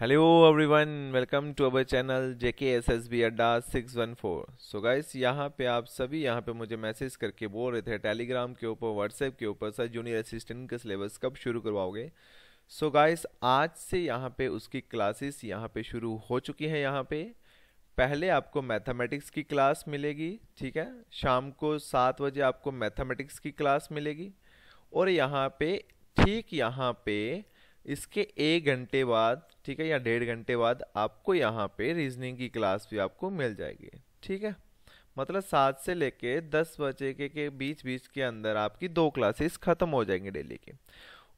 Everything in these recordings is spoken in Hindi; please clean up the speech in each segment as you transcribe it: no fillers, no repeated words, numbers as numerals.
Hello everyone, welcome to our channel JKSSB Adda 614। So guys, यहाँ पे आप सभी यहाँ पे मुझे मैसेज करके बोल रहे थे टेलीग्राम के ऊपर, व्हाट्सएप के ऊपर, सर जूनियर असिस्टेंट का सिलेबस कब शुरू करवाओगे। सो गाइस, आज से यहाँ पे उसकी क्लासेस यहाँ पे शुरू हो चुकी हैं। यहाँ पे पहले आपको मैथमेटिक्स की क्लास मिलेगी, ठीक है। शाम को 7 बजे आपको मैथमेटिक्स की क्लास मिलेगी। और यहाँ पे ठीक यहाँ पे इसके 1 घंटे बाद, ठीक है, या 1.5 घंटे बाद आपको यहाँ पे रीजनिंग की क्लास भी आपको मिल जाएगी, ठीक है। मतलब 7 से लेके 10 बजे के बीच बीच के अंदर आपकी 2 क्लासेस खत्म हो जाएंगी डेली की।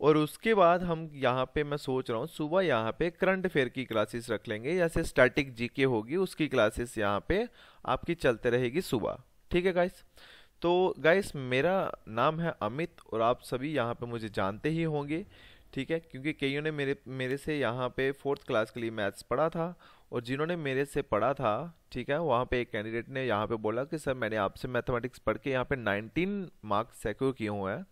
और उसके बाद हम यहाँ पे मैं सोच रहा हूँ सुबह यहाँ पे करंट अफेयर की क्लासेस रख लेंगे, जैसे स्टैटिक जीके होगी उसकी क्लासेस यहाँ पे आपकी चलते रहेगी सुबह, ठीक है गाइस। तो गाइस, मेरा नाम है अमित और आप सभी यहाँ पे मुझे जानते ही होंगे, ठीक है, क्योंकि कईयों ने मेरे मेरे से यहाँ पे 4th क्लास के लिए मैथ्स पढ़ा था। और जिन्होंने मेरे से पढ़ा था, ठीक है, वहाँ पे एक कैंडिडेट ने यहाँ पे बोला कि सर मैंने आपसे मैथमेटिक्स पढ़ के यहाँ पे 19 मार्क्स सिक्योर किए हुए हैं,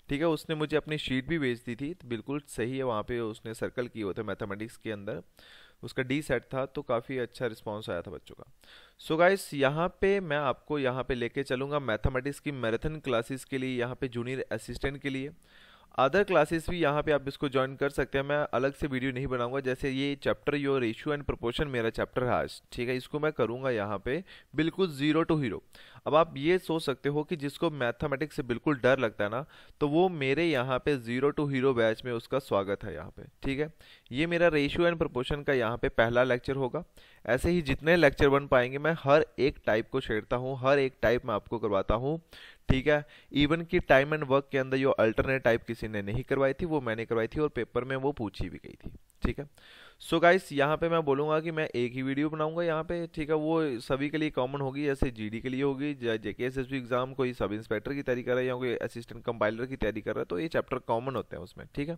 ठीक है। उसने मुझे अपनी शीट भी भेज दी थी, तो बिल्कुल सही है, वहाँ पे उसने सर्कल किए हुए थे मैथमेटिक्स के अंदर, उसका डी सेट था, तो काफ़ी अच्छा रिस्पांस आया था बच्चों का। सो गाइस, यहाँ पे मैं आपको यहाँ पे लेके चलूँगा मैथमेटिक्स की मैराथन क्लासेस के लिए, यहाँ पे जूनियर असिस्टेंट के लिए। अदर क्लासेस भी यहाँ पे आप इसको ज्वाइन कर सकते हैं, मैं अलग से वीडियो नहीं बनाऊंगा। जैसे ये chapter yo ratio and proportion मेरा चैप्टर है आज, ठीक है, इसको मैं करूंगा यहाँ पे बिल्कुल जीरो टू हीरो। अब आप ये सोच सकते हो कि जिसको मैथमेटिक्स से बिल्कुल डर लगता है ना, तो वो मेरे यहाँ पे जीरो टू हीरो बैच में उसका स्वागत है यहाँ पे, ठीक है। ये मेरा रेशियो एंड प्रोपोर्शन का यहाँ पे पहला लेक्चर होगा। ऐसे ही जितने लेक्चर बन पाएंगे मैं हर एक टाइप को छेड़ता हूँ, हर एक टाइप मैं आपको करवाता हूँ, ठीक है। इवन की टाइम एंड वर्क के अंदर जो अल्टरनेट टाइप किसी ने नहीं करवाई थी वो मैंने करवाई थी, और पेपर में वो पूछी भी गई थी, ठीक है। सो गाइस, यहाँ पे मैं बोलूंगा कि मैं एक ही वीडियो बनाऊंगा यहाँ पे, ठीक है, वो सभी के लिए कॉमन होगी, जैसे जीडी के लिए होगी, JKSSB एग्जाम, कोई सब इंस्पेक्टर की तैयारी कर रहा है या कोई असिस्टेंट कंपाइलर की तैयारी कर रहा है, तो ये चैप्टर कॉमन होते हैं उसमें, ठीक है।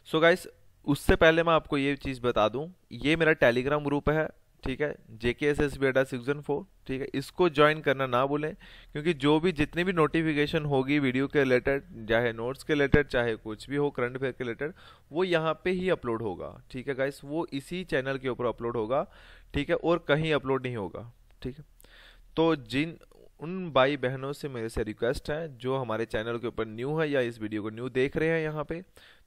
सो गाइस, उससे पहले मैं आपको ये चीज़ बता दूं, ये मेरा टेलीग्राम ग्रुप है, ठीक है, JKSSB अड्डा 614, ठीक है। इसको ज्वाइन करना ना भूलें, क्योंकि जो भी जितनी भी नोटिफिकेशन होगी वीडियो के रिलेटेड, चाहे नोट्स के रिलेटेड, चाहे कुछ भी हो करंट अफेयर के रिलेटेड, वो यहाँ पे ही अपलोड होगा, ठीक है गाइस, वो इसी चैनल के ऊपर अपलोड होगा, ठीक है, और कहीं अपलोड नहीं होगा, ठीक है। तो जिन उन भाई बहनों से मेरे से रिक्वेस्ट है जो हमारे चैनल के ऊपर न्यू है या इस वीडियो को न्यू देख रहे हैं यहाँ पे,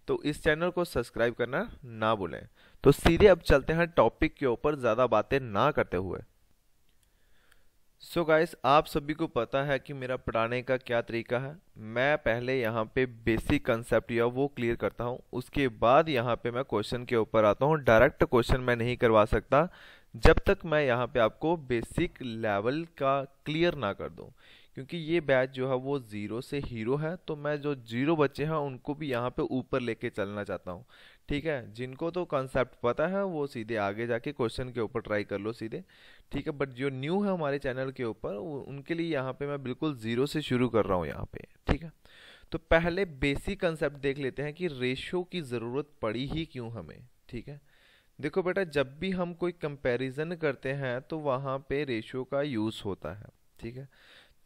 तो इस चैनल को सब्सक्राइब करना ना भूलें। तो सीधे अब चलते हैं टॉपिक के ऊपर, ज़्यादा बातें ना करते हुए। सो गाइस, आप सभी को पता है कि मेरा पढ़ाने का क्या तरीका है। मैं पहले यहाँ पे बेसिक कंसेप्ट या वो क्लियर करता हूँ, उसके बाद यहाँ पे मैं क्वेश्चन के ऊपर आता हूँ। डायरेक्ट क्वेश्चन मैं नहीं करवा सकता जब तक मैं यहाँ पे आपको बेसिक लेवल का क्लियर ना कर दूँ, क्योंकि ये बैच जो है वो जीरो से हीरो है, तो मैं जो जीरो बच्चे हैं उनको भी यहाँ पे ऊपर लेके चलना चाहता हूँ, ठीक है। जिनको तो कॉन्सेप्ट पता है वो सीधे आगे जाके क्वेश्चन के ऊपर ट्राई कर लो सीधे, ठीक है। बट जो न्यू है हमारे चैनल के ऊपर, उनके लिए यहाँ पे मैं बिल्कुल जीरो से शुरू कर रहा हूँ यहाँ पे, ठीक है। तो पहले बेसिक कंसेप्ट देख लेते हैं कि रेशियो की ज़रूरत पड़ी ही क्यों हमें, ठीक है। देखो बेटा, जब भी हम कोई कंपैरिजन करते हैं तो वहाँ पे रेशियो का यूज़ होता है, ठीक है।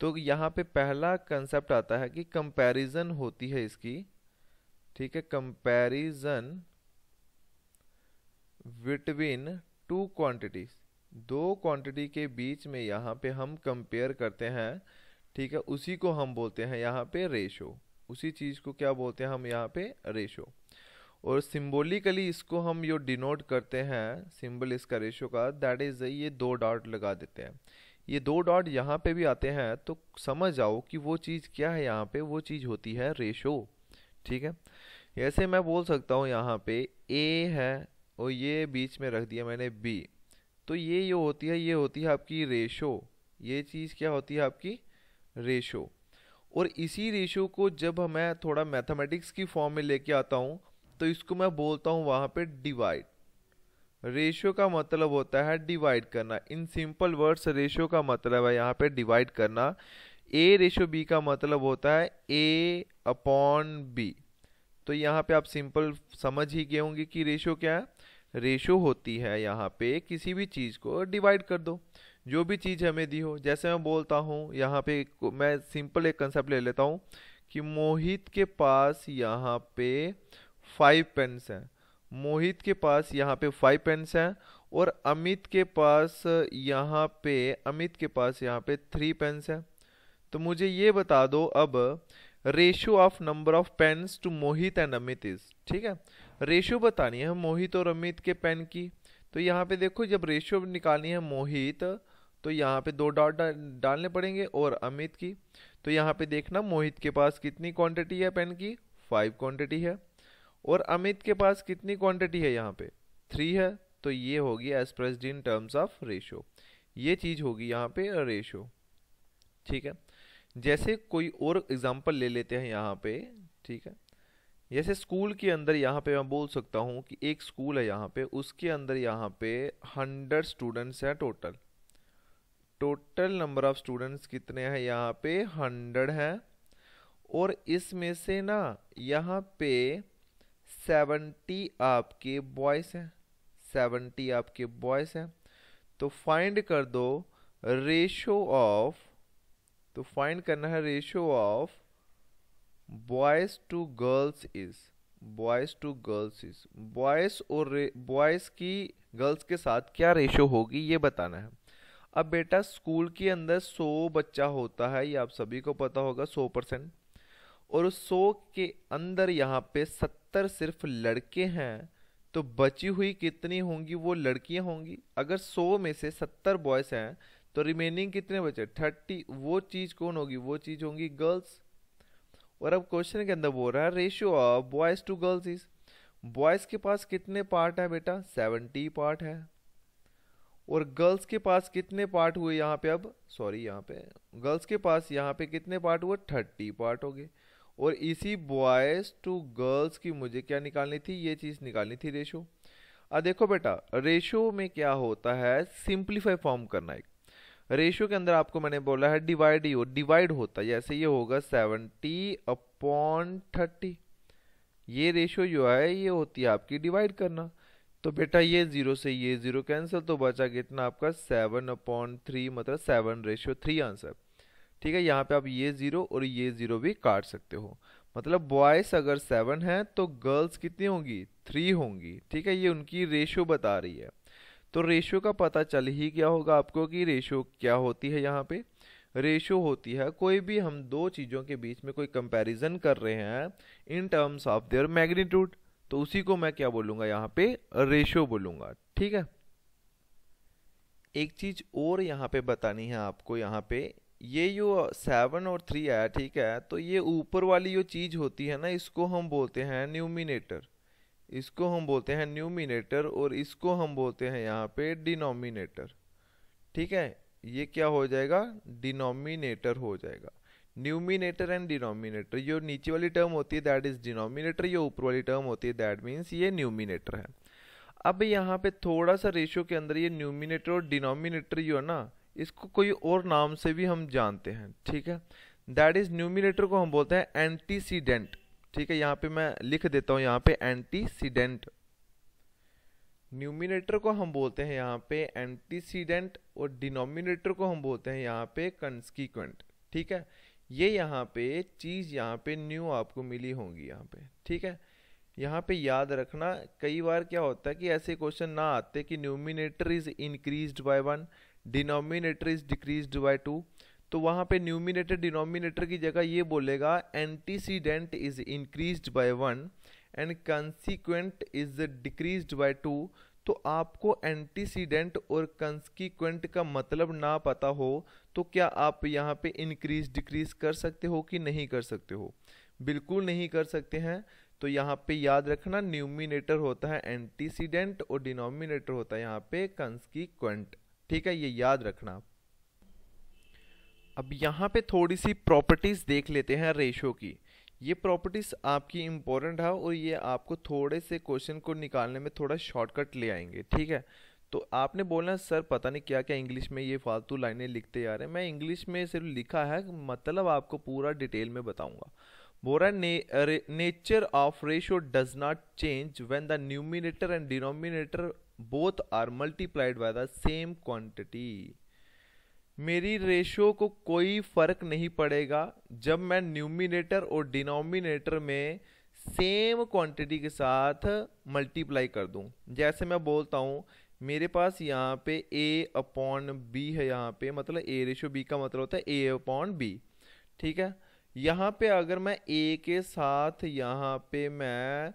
तो यहाँ पे पहला कंसेप्ट आता है कि कंपैरिजन होती है इसकी, ठीक है, कंपैरिजन बिटवीन टू क्वांटिटीज, दो क्वांटिटी के बीच में यहाँ पे हम कंपेयर करते हैं, ठीक है, उसी को हम बोलते हैं यहाँ पे रेशो। उसी चीज़ को क्या बोलते हैं हम यहाँ पे, रेशो। और सिंबॉलिकली इसको हम यो डिनोट करते हैं, सिंबल इसका रेशो का, दैट इज ये 2 डॉट लगा देते हैं। ये 2 डॉट यहाँ पे भी आते हैं तो समझ जाओ कि वो चीज़ क्या है, यहाँ पे वो चीज़ होती है रेशो, ठीक है। ऐसे मैं बोल सकता हूँ यहाँ पे ए है और ये बीच में रख दिया मैंने बी, तो ये होती है, ये होती है आपकी रेशो। ये चीज़ क्या होती है आपकी, रेशो। और इसी रेशो को जब मैं थोड़ा मैथमेटिक्स की फॉर्म में लेके आता हूँ तो इसको मैं बोलता हूँ वहाँ पे डिवाइड। रेशियो का मतलब होता है डिवाइड करना, इन सिंपल वर्ड्स रेशियो का मतलब है यहाँ पे डिवाइड करना। ए रेशियो बी का मतलब होता है ए अपॉन बी। तो यहाँ पे आप सिंपल समझ ही गए होंगे कि रेशियो क्या है। रेशियो होती है यहाँ पे किसी भी चीज़ को डिवाइड कर दो, जो भी चीज़ हमें दी हो। जैसे मैं बोलता हूँ यहाँ पे मैं सिंपल एक कंसेप्ट ले लेता हूँ कि मोहित के पास यहाँ पे 5 पेन्स हैं। मोहित के पास यहाँ पे 5 पेन्स हैं और अमित के पास यहाँ पे 3 पेन्स हैं। तो मुझे ये बता दो अब ratio of number of pens to Mohit and Amit is. ठीक है, रेशियो बतानी है मोहित और अमित के पेन की। तो यहाँ पे देखो, जब रेशियो निकालनी है मोहित तो यहाँ पे 2 डॉट डालने पड़ेंगे और अमित की। तो यहाँ पे देखना मोहित के पास कितनी क्वांटिटी है पेन की, 5 क्वांटिटी है, और अमित के पास कितनी क्वांटिटी है यहाँ पे 3 है। तो ये होगी expressed in terms of ratio, ये चीज होगी यहाँ पे रेशियो। ठीक है, जैसे कोई और एग्जांपल ले लेते हैं यहाँ पे। ठीक है, जैसे स्कूल के अंदर यहाँ पे मैं बोल सकता हूँ कि एक स्कूल है यहाँ पे, उसके अंदर यहाँ पे 100 स्टूडेंट्स हैं total. Total number of students कितने हैं यहाँ पे 100 हैं, और इसमें से ना यहाँ पे 70 आपके बॉयज हैं, 70 आपके बॉयज हैं। तो फाइंड कर दो रेशियो ऑफ, तो फाइंड करना है ratio of boys to girls is, boys to girls is, boys और बॉयज की गर्ल्स के साथ क्या रेशियो होगी ये बताना है। अब बेटा स्कूल के अंदर 100 बच्चा होता है, ये आप सभी को पता होगा, 100%। और उस 100 के अंदर यहाँ पे 70 सिर्फ लड़के हैं, तो बची हुई कितनी होंगी, वो लड़कियां होंगी। अगर 100 में से 70 बॉयज हैं तो रिमेनिंग कितने बचे 30, वो चीज कौन होगी, वो चीज होंगी गर्ल्स। और अब क्वेश्चन के अंदर बोल रहा है ratio of boys to girls is, boys के पास कितने पार्ट है बेटा 70 पार्ट है, और गर्ल्स के पास कितने पार्ट हुए यहाँ पे, अब सॉरी यहाँ पे गर्ल्स के पास यहाँ पे कितने पार्ट हुए 30 पार्ट हो गए। और इसी बॉयज टू गर्ल्स की मुझे क्या निकालनी थी, ये चीज निकालनी थी रेशियो। अब देखो बेटा रेशियो में क्या होता है, सिंप्लीफाई फॉर्म करना है। रेशियो के अंदर आपको मैंने बोला है डिवाइड, ही डिवाइड होता है, जैसे ये होगा 70/30। ये रेशियो जो है ये होती है आपकी डिवाइड करना। तो बेटा ये 0 से ये 0 कैंसिल, तो बचा कितना आपका 7/3, मतलब 7/3 आंसर। ठीक है, यहाँ पे आप ये 0 और ये 0 भी काट सकते हो। मतलब बॉयज अगर 7 है तो गर्ल्स कितनी होंगी 3 होंगी। ठीक है, ये उनकी रेशियो बता रही है। तो रेशियो का पता चल ही क्या होगा आपको कि रेशियो क्या होती है। यहाँ पे रेशियो होती है कोई भी हम दो चीजों के बीच में कोई कंपैरिजन कर रहे हैं in terms of their magnitude, तो उसी को मैं क्या बोलूंगा यहाँ पे रेशियो बोलूंगा। ठीक है, एक चीज और यहाँ पे बतानी है आपको। यहाँ पे ये जो 7 और 3 है, ठीक है, तो ये ऊपर वाली जो चीज होती है ना, इसको हम बोलते हैं न्यूमिनेटर, इसको हम बोलते हैं न्यूमिनेटर, और इसको हम बोलते हैं यहाँ पे डिनोमिनेटर। ठीक है, ये क्या हो जाएगा डिनोमिनेटर हो जाएगा। न्यूमिनेटर एंड डिनोमिनेटर, जो नीचे वाली टर्म होती है दैट इज डिनोमिनेटर, जो ऊपर वाली टर्म होती है दैट मीन्स ये न्यूमिनेटर है। अब यहाँ पे थोड़ा सा रेशियो के अंदर ये न्यूमिनेटर और डिनोमिनेटर जो है ना, इसको कोई और नाम से भी हम जानते हैं। ठीक है, दैट इज न्यूमिनेटर को हम बोलते हैं एंटीसीडेंट। ठीक है, यहाँ पे मैं लिख देता हूँ यहाँ पे एंटीसीडेंट। न्यूमिनेटर को हम बोलते हैं यहाँ पे एंटीसीडेंट, और डिनोमिनेटर को हम बोलते हैं यहाँ पे कंस्कीक्वेंट। ठीक है, ये यहाँ पे चीज यहाँ पे न्यू आपको मिली होंगी यहाँ पे। ठीक है, यहाँ पे याद रखना, कई बार क्या होता है कि ऐसे क्वेश्चन ना आते कि numerator is increased by 1, denominator is decreased by 2, तो वहां पे न्यूमिनेटर डिनोमिनेटर की जगह ये बोलेगा antecedent is increased by 1 and consequent is decreased by 2। तो आपको एंटीसीडेंट और कंसीक्वेंट का मतलब ना पता हो तो क्या आप यहाँ पे इंक्रीज डिक्रीज कर सकते हो कि नहीं कर सकते हो, बिल्कुल नहीं कर सकते हैं। तो यहाँ पे याद रखना न्यूमिनेटर होता है एंटीसीडेंट और डिनोमिनेटर होता है यहाँ पे कंसीक्वेंट। ठीक है, ये याद रखना। अब यहाँ पे थोड़ी सी प्रॉपर्टीज देख लेते हैं रेशियो की। ये प्रॉपर्टीज आपकी इंपॉर्टेंट है और ये आपको थोड़े से क्वेश्चन को निकालने में थोड़ा शॉर्टकट ले आएंगे। ठीक है, तो आपने बोलना सर पता नहीं क्या क्या इंग्लिश में ये फालतू लाइनें लिखते जा रहे हैं। मैं इंग्लिश में सिर्फ लिखा है, मतलब आपको पूरा डिटेल में बताऊंगा। बोल रहा है nature of ratio does not change when the numerator and denominator both are multiplied by the same quantity. मेरी रेशियो को कोई फर्क नहीं पड़ेगा जब मैं न्यूमिनेटर और डिनोमिनेटर में सेम क्वांटिटी के साथ मल्टीप्लाई कर दूं। जैसे मैं बोलता हूं मेरे पास यहाँ पे a अपॉन बी है, यहाँ पे मतलब a रेशो b का मतलब होता है a अपॉन b। ठीक है, यहाँ पे अगर मैं a के साथ यहाँ पे मैं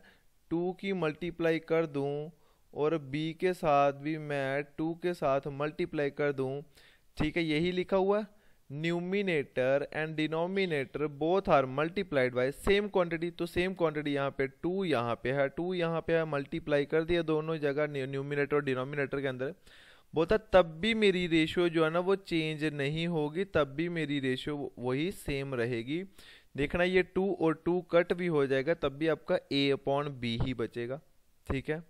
2 की मल्टीप्लाई कर दूं और b के साथ भी मैं 2 के साथ मल्टीप्लाई कर दूं, ठीक है, यही लिखा हुआ है। Numerator and denominator both are multiplied by same quantity, तो सेम क्वांटिटी यहाँ पे 2 यहाँ पे है, 2 यहाँ पे है, मल्टीप्लाई कर दिया दोनों जगह न्यूमिनेटर और डिनोमिनेटर के अंदर। बोलता तब भी मेरी रेशियो जो है ना वो चेंज नहीं होगी, तब भी मेरी रेशियो वही सेम रहेगी। देखना ये 2 और 2 कट भी हो जाएगा, तब भी आपका a अपॉन बी ही बचेगा। ठीक है,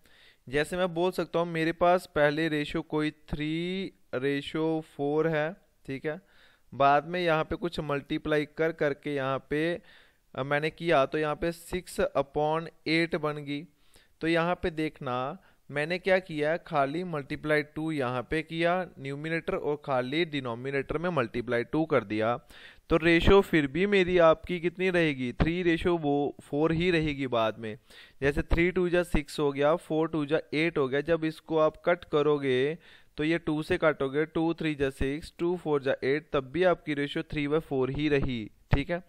जैसे मैं बोल सकता हूँ मेरे पास पहले रेशियो कोई 3:4 है। ठीक है, बाद में यहाँ पे कुछ मल्टीप्लाई कर करके यहाँ पे मैंने किया तो यहाँ पे 6/8 बन गई। तो यहाँ पे देखना मैंने क्या किया, खाली मल्टीप्लाई 2 यहाँ पे किया न्यूमिनेटर और खाली डिनोमिनेटर में मल्टीप्लाई 2 कर दिया, तो रेशो फिर भी मेरी आपकी कितनी रहेगी, 3:4 ही रहेगी बाद में। जैसे 3 2 6 हो गया, 4 2 8 हो गया। जब इसको आप कट करोगे तो ये 2 से काटोगे, 2 3 6, 2 4 8, तब भी आपकी रेशो 3/4 ही रही। ठीक है,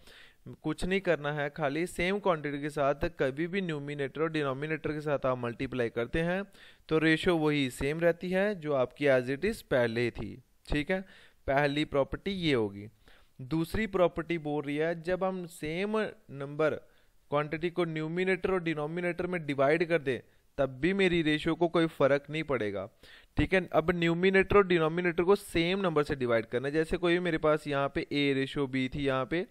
कुछ नहीं करना है, खाली सेम क्वांटिटी के साथ कभी भी न्यूमिनेटर और डिनोमिनेटर के साथ आप मल्टीप्लाई करते हैं तो रेशो वही सेम रहती है जो आपकी एज इट इज पहले थी। ठीक है, पहली प्रॉपर्टी ये होगी। दूसरी प्रॉपर्टी बोल रही है जब हम सेम नंबर क्वांटिटी को न्यूमिनेटर और डिनोमिनेटर में डिवाइड कर दे तब भी मेरी रेशियो को कोई फर्क नहीं पड़ेगा। ठीक है, अब न्यूमिनेटर और डिनोमिनेटर को सेम नंबर से डिवाइड करना है। जैसे कोई मेरे पास यहाँ पे a/b थी, यहाँ पे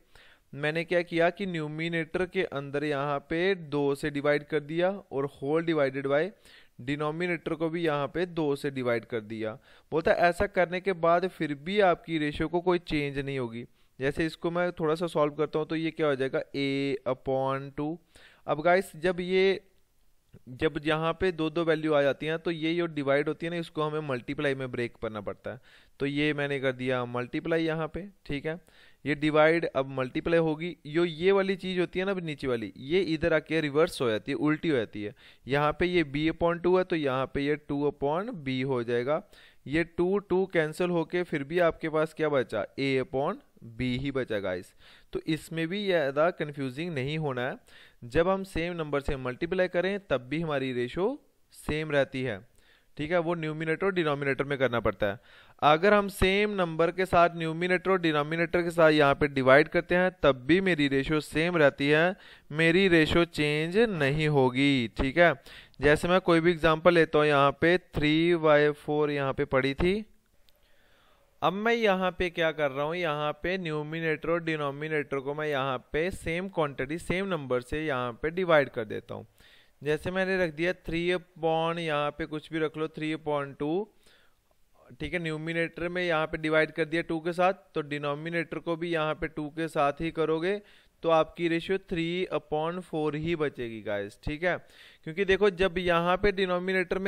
मैंने क्या किया कि न्यूमिनेटर के अंदर यहाँ पे 2 से डिवाइड कर दिया और होल डिवाइडेड बाय डिनोमिनेटर को भी यहाँ पे 2 से डिवाइड कर दिया। बोलता है ऐसा करने के बाद फिर भी आपकी रेशियो को कोई चेंज नहीं होगी। जैसे इसको मैं थोड़ा सा सॉल्व करता हूँ तो ये क्या हो जाएगा, a/2। अब गाइस जब यहाँ पे दो दो वैल्यू आ जाती हैं तो ये जो डिवाइड होती है ना इसको हमें मल्टीप्लाई में ब्रेक करना पड़ता है। तो ये मैंने कर दिया मल्टीप्लाई यहाँ पे। ठीक है, ये डिवाइड अब मल्टीप्लाई होगी, ये वाली चीज होती है ना नीचे वाली, ये इधर आके रिवर्स हो जाती है, उल्टी हो जाती है। यहाँ पे ये b/2 है तो यहाँ पे ये 2/b हो जाएगा। ये 2 कैंसिल होके फिर भी आपके पास क्या बचा, a/b ही बचा गाइस। तो इसमें भी ज़्यादा कंफ्यूजिंग नहीं होना है, जब हम सेम नंबर से मल्टीप्लाई करें तब भी हमारी रेशो सेम रहती है। ठीक है, वो न्यूमिनेटर और डिनोमिनेटर में करना पड़ता है। अगर हम सेम नंबर के साथ न्यूमिनेटर और डिनोमिनेटर के साथ यहाँ पे डिवाइड करते हैं तब भी मेरी रेशो सेम रहती है, मेरी रेशो चेंज नहीं होगी। ठीक है, जैसे मैं कोई भी एग्जांपल लेता हूँ, यहाँ पे 3/4 यहाँ पे पड़ी थी। अब मैं यहाँ पे क्या कर रहा हूँ, यहाँ पे न्यूमिनेटर और डिनोमिनेटर को मैं यहाँ पे सेम क्वांटिटी सेम नंबर से यहाँ पे डिवाइड कर देता हूँ। जैसे मैंने रख दिया 3 यहाँ पे कुछ भी रख लो 3/2। ठीक है, न्यूमिनेटर में यहाँ पे डिवाइड कर दिया 2 के साथ, तो डिनोमिनेटर को भी यहाँ पे 2 के साथ ही करोगे तो आपकी रेशियो 3/4 ही बचेगी गाइस। ठीक है, क्योंकि देखो जब यहाँ पे डिनोमिनेटर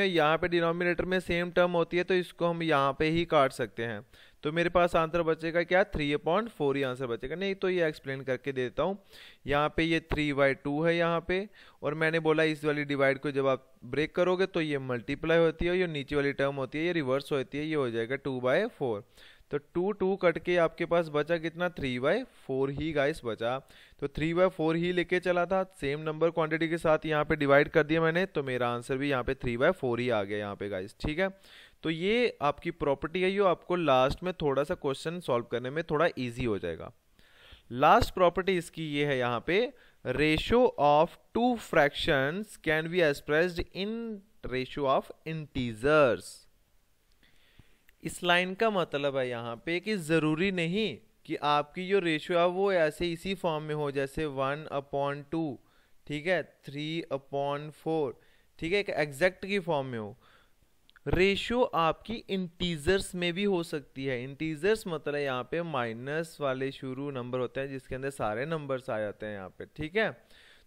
में सेम टर्म होती है तो इसको हम यहाँ पे ही काट सकते हैं। तो मेरे पास आंसर बचेगा क्या, 3/4 ही आंसर बचेगा। नहीं तो ये एक्सप्लेन करके देता हूँ। यहाँ पे ये 3/2 है यहाँ पे, और मैंने बोला इस वाली डिवाइड को जब आप ब्रेक करोगे तो ये मल्टीप्लाई होती है, ये नीचे वाली टर्म होती है ये रिवर्स होती है, ये हो जाएगा 2/4। तो 2 कट के आपके पास बचा कितना, 3/4 ही गाइस बचा। तो 3/4 ही लेके चला था, सेम नंबर क्वांटिटी के साथ यहाँ पे डिवाइड कर दिया मैंने, तो मेरा आंसर भी यहाँ पे 3/4 ही आ गया यहाँ पे गाइस। ठीक है, तो ये आपकी प्रॉपर्टी है, ये आपको लास्ट में थोड़ा सा क्वेश्चन सॉल्व करने में थोड़ा इजी हो जाएगा। लास्ट प्रॉपर्टी इसकी ये है यहाँ पे, ratio of two fractions can be expressed in ratio of integers. इस लाइन का मतलब है यहाँ पे कि जरूरी नहीं कि आपकी जो रेशियो है वो ऐसे इसी फॉर्म में हो, जैसे 1/2, ठीक है, 3/4, ठीक है, एक एग्जैक्ट की फॉर्म में हो। रेशियो आपकी इंटीजर्स में भी हो सकती है। इंटीजर्स मतलब यहाँ पे माइनस वाले शुरू नंबर होते हैं जिसके अंदर सारे नंबर्स आ जाते हैं यहाँ पे। ठीक है,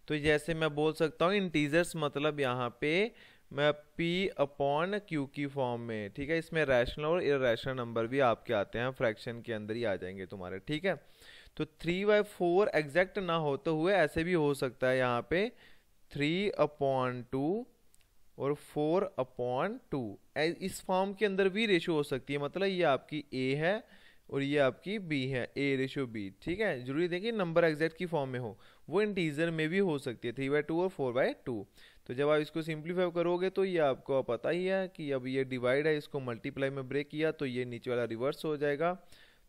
तो जैसे मैं बोल सकता हूँ इंटीजर्स मतलब यहाँ पे मैं p/q की फॉर्म में। ठीक है, इसमें रैशनल और इररेशनल नंबर भी आपके आते हैं, फ्रैक्शन के अंदर ही आ जाएंगे तुम्हारे। ठीक है, तो 3/4 एग्जैक्ट ना होते हुए ऐसे भी हो सकता है यहाँ पे 3/2 और 4/2। इस फॉर्म के अंदर भी रेशो हो सकती है, मतलब ये आपकी ए है और ये आपकी बी है, A/B। ठीक है, जरूरी देखिए नंबर एग्जैक्ट की फॉर्म में हो, वो इंटीजर में भी हो सकती है 3/2 और 4/2। तो जब आप इसको सिंप्लीफाई करोगे तो ये आपको पता ही है कि अब ये डिवाइड है, इसको मल्टीप्लाई में ब्रेक किया तो ये नीचे वाला रिवर्स हो जाएगा।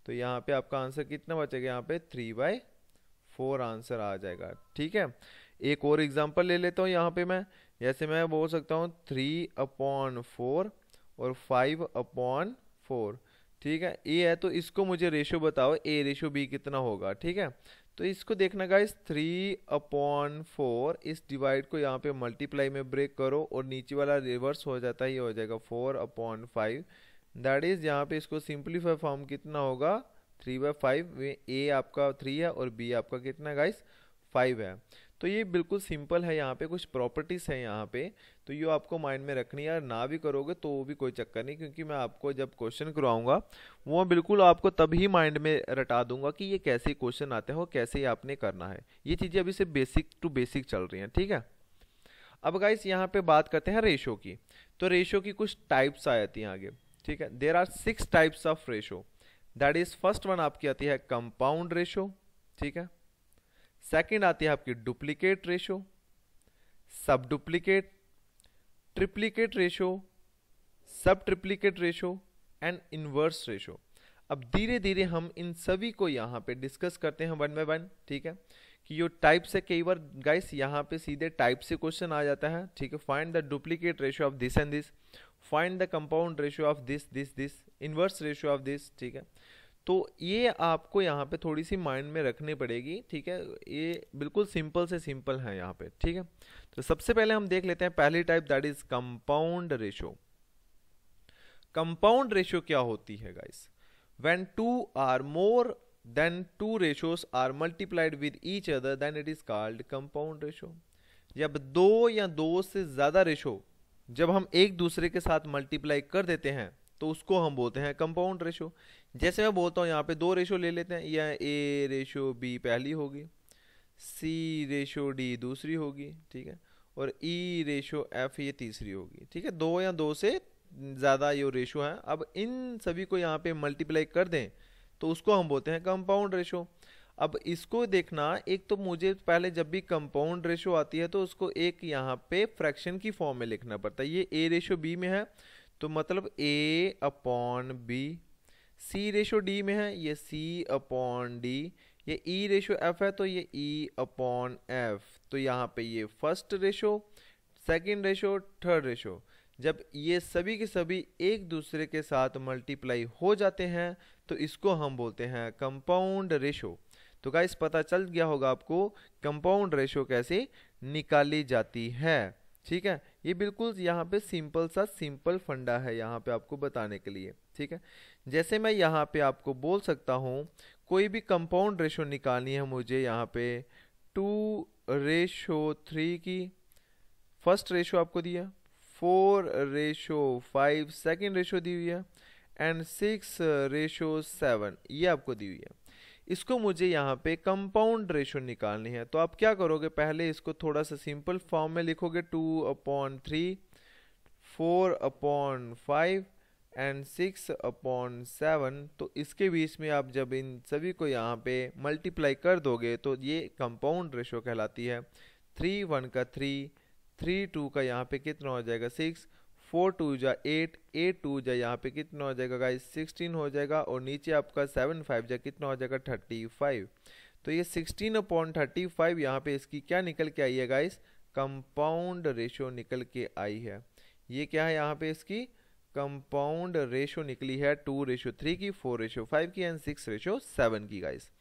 तो यहाँ पे आपका आंसर कितना बचेगा, यहाँ पे 3/4 आंसर आ जाएगा। ठीक है, एक और एग्जांपल ले लेता हूँ यहाँ पे मैं, जैसे मैं बोल सकता हूँ 3/4 और 5/4। ठीक है, ए है तो इसको मुझे रेशो बताओ A/B कितना होगा। ठीक है, तो इसको देखना गाइस, 3/4, इस डिवाइड को यहाँ पे मल्टीप्लाई में ब्रेक करो और नीचे वाला रिवर्स हो जाता है, ये हो जाएगा 4/5। दैट इज यहाँ पे इसको सिंप्लीफाई फॉर्म कितना होगा, 3/5 में ए आपका 3 है और बी आपका कितना गाइस 5 है। तो ये बिल्कुल सिंपल है, यहाँ पे कुछ प्रॉपर्टीज है यहाँ पे, तो ये आपको माइंड में रखनी है। ना भी करोगे तो भी कोई चक्कर नहीं, क्योंकि मैं आपको जब क्वेश्चन करवाऊंगा वो बिल्कुल आपको तभी माइंड में रटा दूंगा कि ये कैसे क्वेश्चन आते हैं और कैसे आपने करना है। ये चीज़ें अभी से बेसिक टू बेसिक चल रही हैं। ठीक है, अब गाइस यहाँ पे बात करते हैं रेशो की। तो रेशो की कुछ टाइप्स आ जाती हैं आगे। ठीक है, there are 6 types of ratio. That is first one आपकी आती है कंपाउंड रेशो। ठीक है, सेकंड आती है आपकी डुप्लीकेट रेशो, सब डुप्लीकेट, ट्रिप्लीकेट रेशो, सब triplicate ratio and inverse ratio. अब धीरे धीरे हम इन सभी को यहाँ पे डिस्कस करते हैं वन बाय वन। ठीक है, कि जो टाइप्स है, कई बार गाइस यहाँ पे सीधे टाइप से क्वेश्चन आ जाता है। ठीक है, find the duplicate ratio of this and this, find the compound ratio of this this this, inverse ratio of this. ठीक है, तो ये आपको यहाँ पे थोड़ी सी माइंड में रखनी पड़ेगी। ठीक है, ये बिल्कुल सिंपल से सिंपल है यहाँ पे। ठीक है, तो सबसे पहले हम देख लेते हैं पहली type, that is compound ratio. Compound ratio क्या होती है guys, when two or more than two ratios are multiplied with each other then it is called compound ratio. जब दो या दो से ज्यादा रेशो जब हम एक दूसरे के साथ मल्टीप्लाई कर देते हैं तो उसको हम बोलते हैं कंपाउंड रेशो। जैसे मैं बोलता हूँ यहाँ पे दो रेशो ले लेते हैं, या A/B पहली होगी, C/D दूसरी होगी। ठीक है, और E/F ये तीसरी होगी। ठीक है, दो या दो से ज़्यादा ये रेशो है। अब इन सभी को यहाँ पे मल्टीप्लाई कर दें तो उसको हम बोलते हैं कंपाउंड रेशो। अब इसको देखना, एक तो मुझे पहले जब भी कंपाउंड रेशो आती है तो उसको एक यहाँ पे फ्रैक्शन की फॉर्म में लिखना पड़ता है। ये A/B में है तो मतलब A/B, C/D में है ये C/D, ये E/F है तो ये E/F। तो यहाँ पे ये first ratio, second ratio, third ratio, जब ये सभी के सभी एक दूसरे के साथ मल्टीप्लाई हो जाते हैं तो इसको हम बोलते हैं कंपाउंड रेशो। तो गाइस पता चल गया होगा आपको कंपाउंड रेशो कैसे निकाली जाती है। ठीक है, ये बिल्कुल यहाँ पे सिंपल सा सिंपल फंडा है यहाँ पे आपको बताने के लिए। ठीक है, जैसे मैं यहाँ पे आपको बोल सकता हूँ कोई भी कंपाउंड रेशो निकालनी है मुझे, यहाँ पे 2/3 की फर्स्ट रेशो आपको दिया, 4/5 सेकेंड रेशो दी हुई है, एंड 6/7 ये आपको दी हुई है। इसको मुझे यहाँ पे कंपाउंड रेशो निकालनी है। तो आप क्या करोगे, पहले इसको थोड़ा सा सिंपल फॉर्म में लिखोगे, 2/3, 4/5 एंड 6/7। तो इसके बीच में आप जब इन सभी को यहाँ पे मल्टीप्लाई कर दोगे तो ये कंपाउंड रेशो कहलाती है। 3 1 का 3, 3 2 का यहाँ पे कितना हो जाएगा 6, 4 2 जा 8, 8 2 जा यहाँ पे कितना हो जाएगा गाइस 16 हो जाएगा, और नीचे आपका 7 5 जा कितना हो जाएगा 35। तो ये 16/35 यहाँ पे इसकी क्या निकल के आई है गाइस, कंपाउंड रेशो निकल के आई है। ये क्या है यहाँ पे इसकी कंपाउंड रेशो निकली है 2/3 की, 4/5 की एंड 6/7 की गाइस।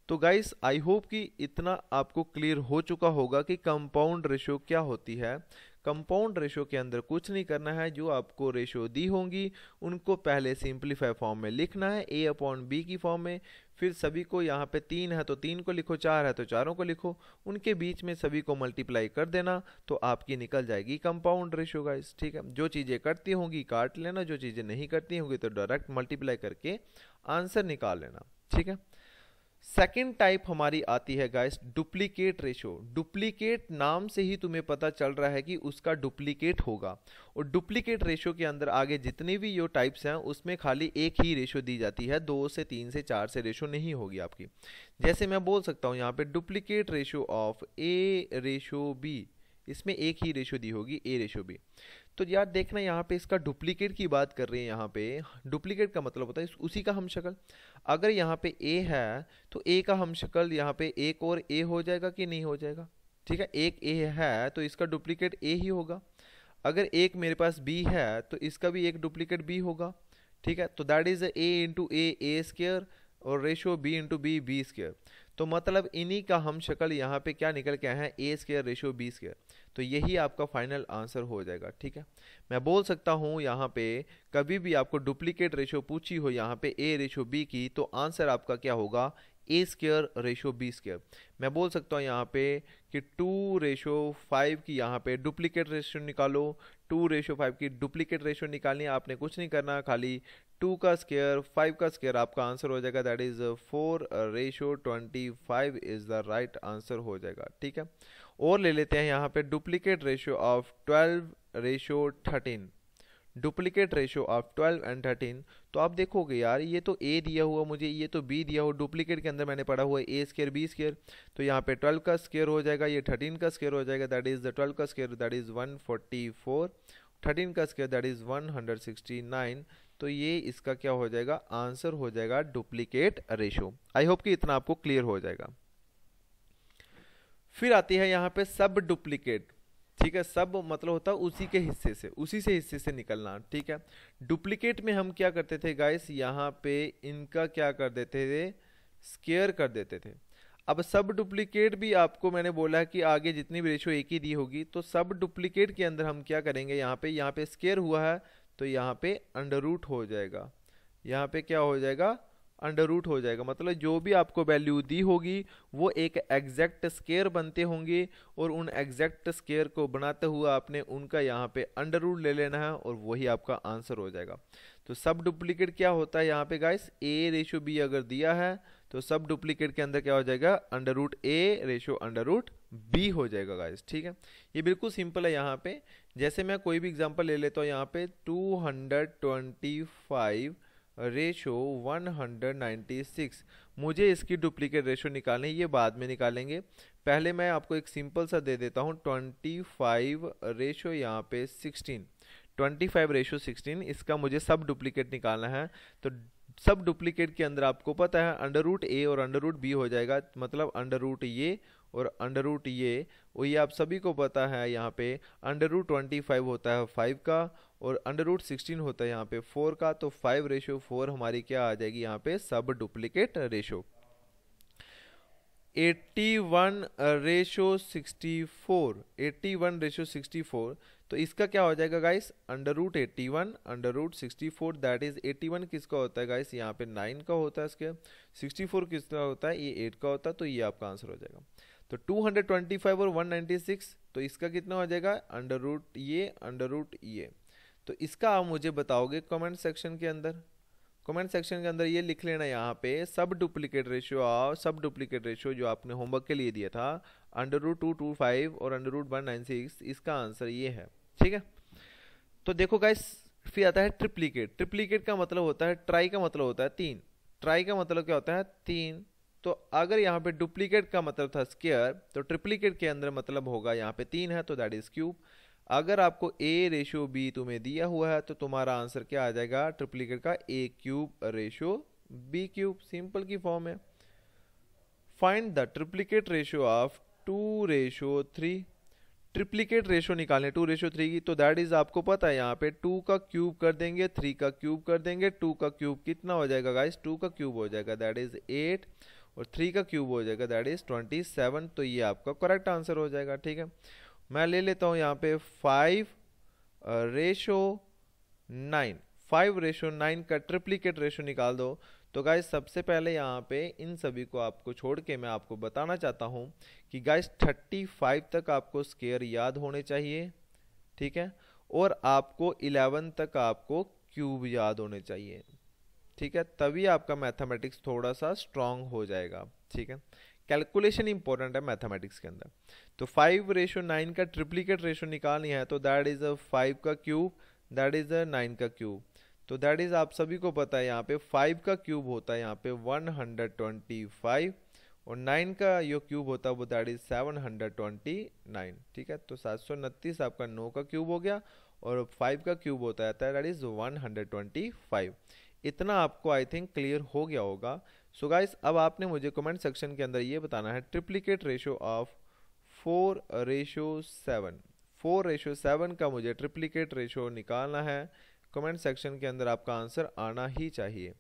तो गाइस आई होप कि इतना आपको क्लियर हो चुका होगा कि कंपाउंड रेशो क्या होती है। कंपाउंड रेशो के अंदर कुछ नहीं करना है, जो आपको रेशो दी होंगी उनको पहले सिंप्लीफाई फॉर्म में लिखना है A/B की फॉर्म में, फिर सभी को यहाँ पे 3 है तो 3 को लिखो, 4 है तो चारों को लिखो, उनके बीच में सभी को मल्टीप्लाई कर देना तो आपकी निकल जाएगी कंपाउंड रेशो गाइस। ठीक है, जो चीज़ें करती होंगी काट लेना, जो चीज़ें नहीं करती होंगी तो डायरेक्ट मल्टीप्लाई करके आंसर निकाल लेना। ठीक है, सेकेंड टाइप हमारी आती है गाइस डुप्लीकेट रेशो। डुप्लीकेट नाम से ही तुम्हें पता चल रहा है कि उसका डुप्लीकेट होगा, और डुप्लीकेट रेशो के अंदर आगे जितने भी यो टाइप्स हैं उसमें खाली एक ही रेशो दी जाती है, 2 से 3 से 4 से रेशो नहीं होगी आपकी। जैसे मैं बोल सकता हूँ यहाँ पे duplicate ratio of A ratio B, इसमें एक ही रेशो दी होगी ए रेशो बी। तो यार देखना यहाँ पे इसका डुप्लीकेट की बात कर रहे हैं। यहाँ पे डुप्लीकेट का मतलब होता है उसी का हमशक्ल। अगर यहाँ पे ए है तो ए का हमशक्ल यहाँ पे एक और ए हो जाएगा कि नहीं हो जाएगा? ठीक है, एक ए है तो इसका डुप्लीकेट ए ही होगा। अगर एक मेरे पास बी है तो इसका भी एक डुप्लीकेट बी होगा। ठीक है, तो that is a into a square और ratio b into b square. तो मतलब इन्हीं का हम शक्ल यहाँ पे क्या निकल के आया है, ए स्क्र रेशो बी स्क्र। तो यही आपका फाइनल आंसर हो जाएगा। ठीक है, मैं बोल सकता हूँ यहाँ पे कभी भी आपको डुप्लीकेट रेशो पूछी हो यहाँ पे ए रेशो बी की, तो आंसर आपका क्या होगा, ए स्क्र रेशो बी स्क्र। मैं बोल सकता हूँ यहाँ पे कि 2:5 की यहाँ पे डुप्लीकेट रेशो निकालो। 2:5 की डुप्लीकेट रेशो निकालनी है, आपने कुछ नहीं करना, खाली 2 का स्क्वायर 5 का स्क्वायर आपका आंसर हो जाएगा। That is 4:25 is the right answer हो जाएगा। ठीक है, और ले लेते हैं यहाँ पे duplicate ratio of 12:13। Duplicate ratio of 12 and 13। तो आप देखोगे यार ये तो ए दिया हुआ मुझे, ये तो बी दिया हुआ, डुप्लीकेट के अंदर मैंने पढ़ा हुआ है ए स्क्वायर बी स्क्वायर। तो यहाँ पे 12 का स्क्वायर हो जाएगा, ये 13 का स्क्वायर हो जाएगा, दैट इज द 12 का स्क्वायर दैट इज 144, 13 का स्क्वायर दैट इज 169। तो ये इसका क्या हो जाएगा, आंसर हो जाएगा डुप्लीकेट रेशो। आई होप कि इतना आपको क्लियर हो जाएगा। फिर आती है यहाँ पे सब डुप्लीकेट। ठीक है, सब मतलब होता है उसी के हिस्से से, उसी से हिस्से से निकलना। ठीक है, डुप्लीकेट में हम क्या करते थे गाइस, यहाँ पे इनका क्या कर देते थे, स्क्वायर कर देते थे। अब सब डुप्लीकेट भी आपको मैंने बोला है कि आगे जितनी भी रेशो एक ही दी होगी, तो सब डुप्लीकेट के अंदर हम क्या करेंगे, यहाँ पे स्क्वायर हुआ है तो यहाँ पे अंडर रूट हो जाएगा। यहाँ पे क्या हो जाएगा, अंडर रूट हो जाएगा। मतलब जो भी आपको वैल्यू दी होगी वो एक एग्जैक्ट स्क्वायर बनते होंगे, और उन एग्जैक्ट स्क्वायर को बनाते हुए आपने उनका यहाँ पे अंडर रूट ले लेना है, और वही आपका आंसर हो जाएगा। तो सब डुप्लीकेट क्या होता है यहाँ पे गाइस, ए रेशो बी अगर दिया है तो सब डुप्लीकेट के अंदर क्या हो जाएगा, अंडर रूट ए रेशो अंडर रूट बी हो जाएगा गाइस। ठीक है, ये बिल्कुल सिंपल है। यहाँ पे जैसे मैं कोई भी एग्जांपल ले लेता हूँ, यहाँ पे 225 रेशो 196, मुझे इसकी डुप्लीकेट रेशो निकालनी है, ये बाद में निकालेंगे। पहले मैं आपको एक सिंपल सा दे देता हूँ, 25 रेशो यहाँ पे 16, 25 रेशो 16, इसका मुझे सब डुप्लीकेट निकालना है। तो सब डुप्लीकेट के अंदर आपको पता है अंडर रूट ए और अंडर रूट बी हो जाएगा, मतलब अंडर रूट ये और अंडर रूट ये, और ये आप सभी को पता है। यहाँ पे अंडर रूट 25 होता है 5 का, और अंडर रूट 16 होता है यहाँ पे 4 का। तो 5:4 हमारी क्या आ जाएगी यहाँ पे, सब डुप्लीकेट रेशो। 81:64, 81:64, तो इसका क्या हो जाएगा guys, under root 81 under root 64, that is 81 किसका होता है गाइस, यहाँ पे 9 का होता है इसके, 64 किसका होता है, ये 8 का होता है। तो ये आपका आंसर हो जाएगा। तो 225 और 196, तो इसका कितना हो जाएगा, अंडर रूट ये अंडर रूट ये। तो इसका आप मुझे बताओगे कमेंट सेक्शन के अंदर, कमेंट सेक्शन के अंदर ये लिख लेना यहाँ पे सब डुप्लीकेट रेशियो और सब डुप्लीकेट रेशियो जो आपने होमवर्क के लिए दिया था, अंडर रूट 225 और अंडर रूट 196, इसका आंसर ये है। ठीक है, तो देखो गाइस, फिर आता है ट्रिप्लीकेट। ट्रिप्लीकेट का मतलब होता है, ट्राई का मतलब होता है 3, ट्राई का मतलब क्या होता है 3। तो अगर यहाँ पे डुप्लीकेट का मतलब था स्क्वायर, तो ट्रिप्लीकेट के अंदर मतलब होगा यहाँ पे 3 है तो दैट इज क्यूब। अगर आपको ए रेशो बी तुम्हें दिया हुआ है तो तुम्हारा आंसर क्या आ जाएगा, ट्रिप्लीकेट का a cube ratio b cube, simple की फॉर्म है। Find the triplicate ratio of 2:3। Triplicate ratio निकालें 2:3 की, तो दैट इज आपको पता है यहाँ पे 2 का क्यूब कर देंगे, 3 का क्यूब कर देंगे, 2 का क्यूब कितना हो जाएगा गाइस, 2 का क्यूब हो जाएगा दैट इज 8, और 3 का क्यूब हो जाएगा दैट इज 27। तो ये आपका करेक्ट आंसर हो जाएगा। ठीक है, मैं ले लेता हूँ यहाँ पे 5:9, 5:9 का ट्रिप्लीकेट रेशो निकाल दो। तो गाइस सबसे पहले यहाँ पे इन सभी को आपको छोड़ के मैं आपको बताना चाहता हूँ कि गाइस 35 तक आपको स्क्वायर याद होने चाहिए। ठीक है, और आपको 11 तक आपको क्यूब याद होने चाहिए। ठीक है, तभी आपका मैथमेटिक्स थोड़ा सा स्ट्रांग हो जाएगा। ठीक है, कैलकुलेशन इंपॉर्टेंट है मैथमेटिक्स के अंदर। तो 5:9 का ट्रिप्लीकेट रेशो निकालनी है, तो दैट इज 5 का क्यूब, दैट इज 9 का क्यूब। तो दैट इज आप सभी को पता है यहाँ पे 5 का क्यूब होता है यहाँ पे 125, और 9 का जो क्यूब होता है वो दैट इज 729। ठीक है, तो 729 आपका 9 का क्यूब हो गया, और 5 का क्यूब होता है दैट इज 125। इतना आपको आई थिंक क्लियर हो गया होगा। सो गाइस, अब आपने मुझे कमेंट सेक्शन के अंदर ये बताना है ट्रिप्लीकेट रेशो ऑफ 4:7। 4:7 का मुझे ट्रिप्लीकेट रेशो निकालना है। कमेंट सेक्शन के अंदर आपका आंसर आना ही चाहिए।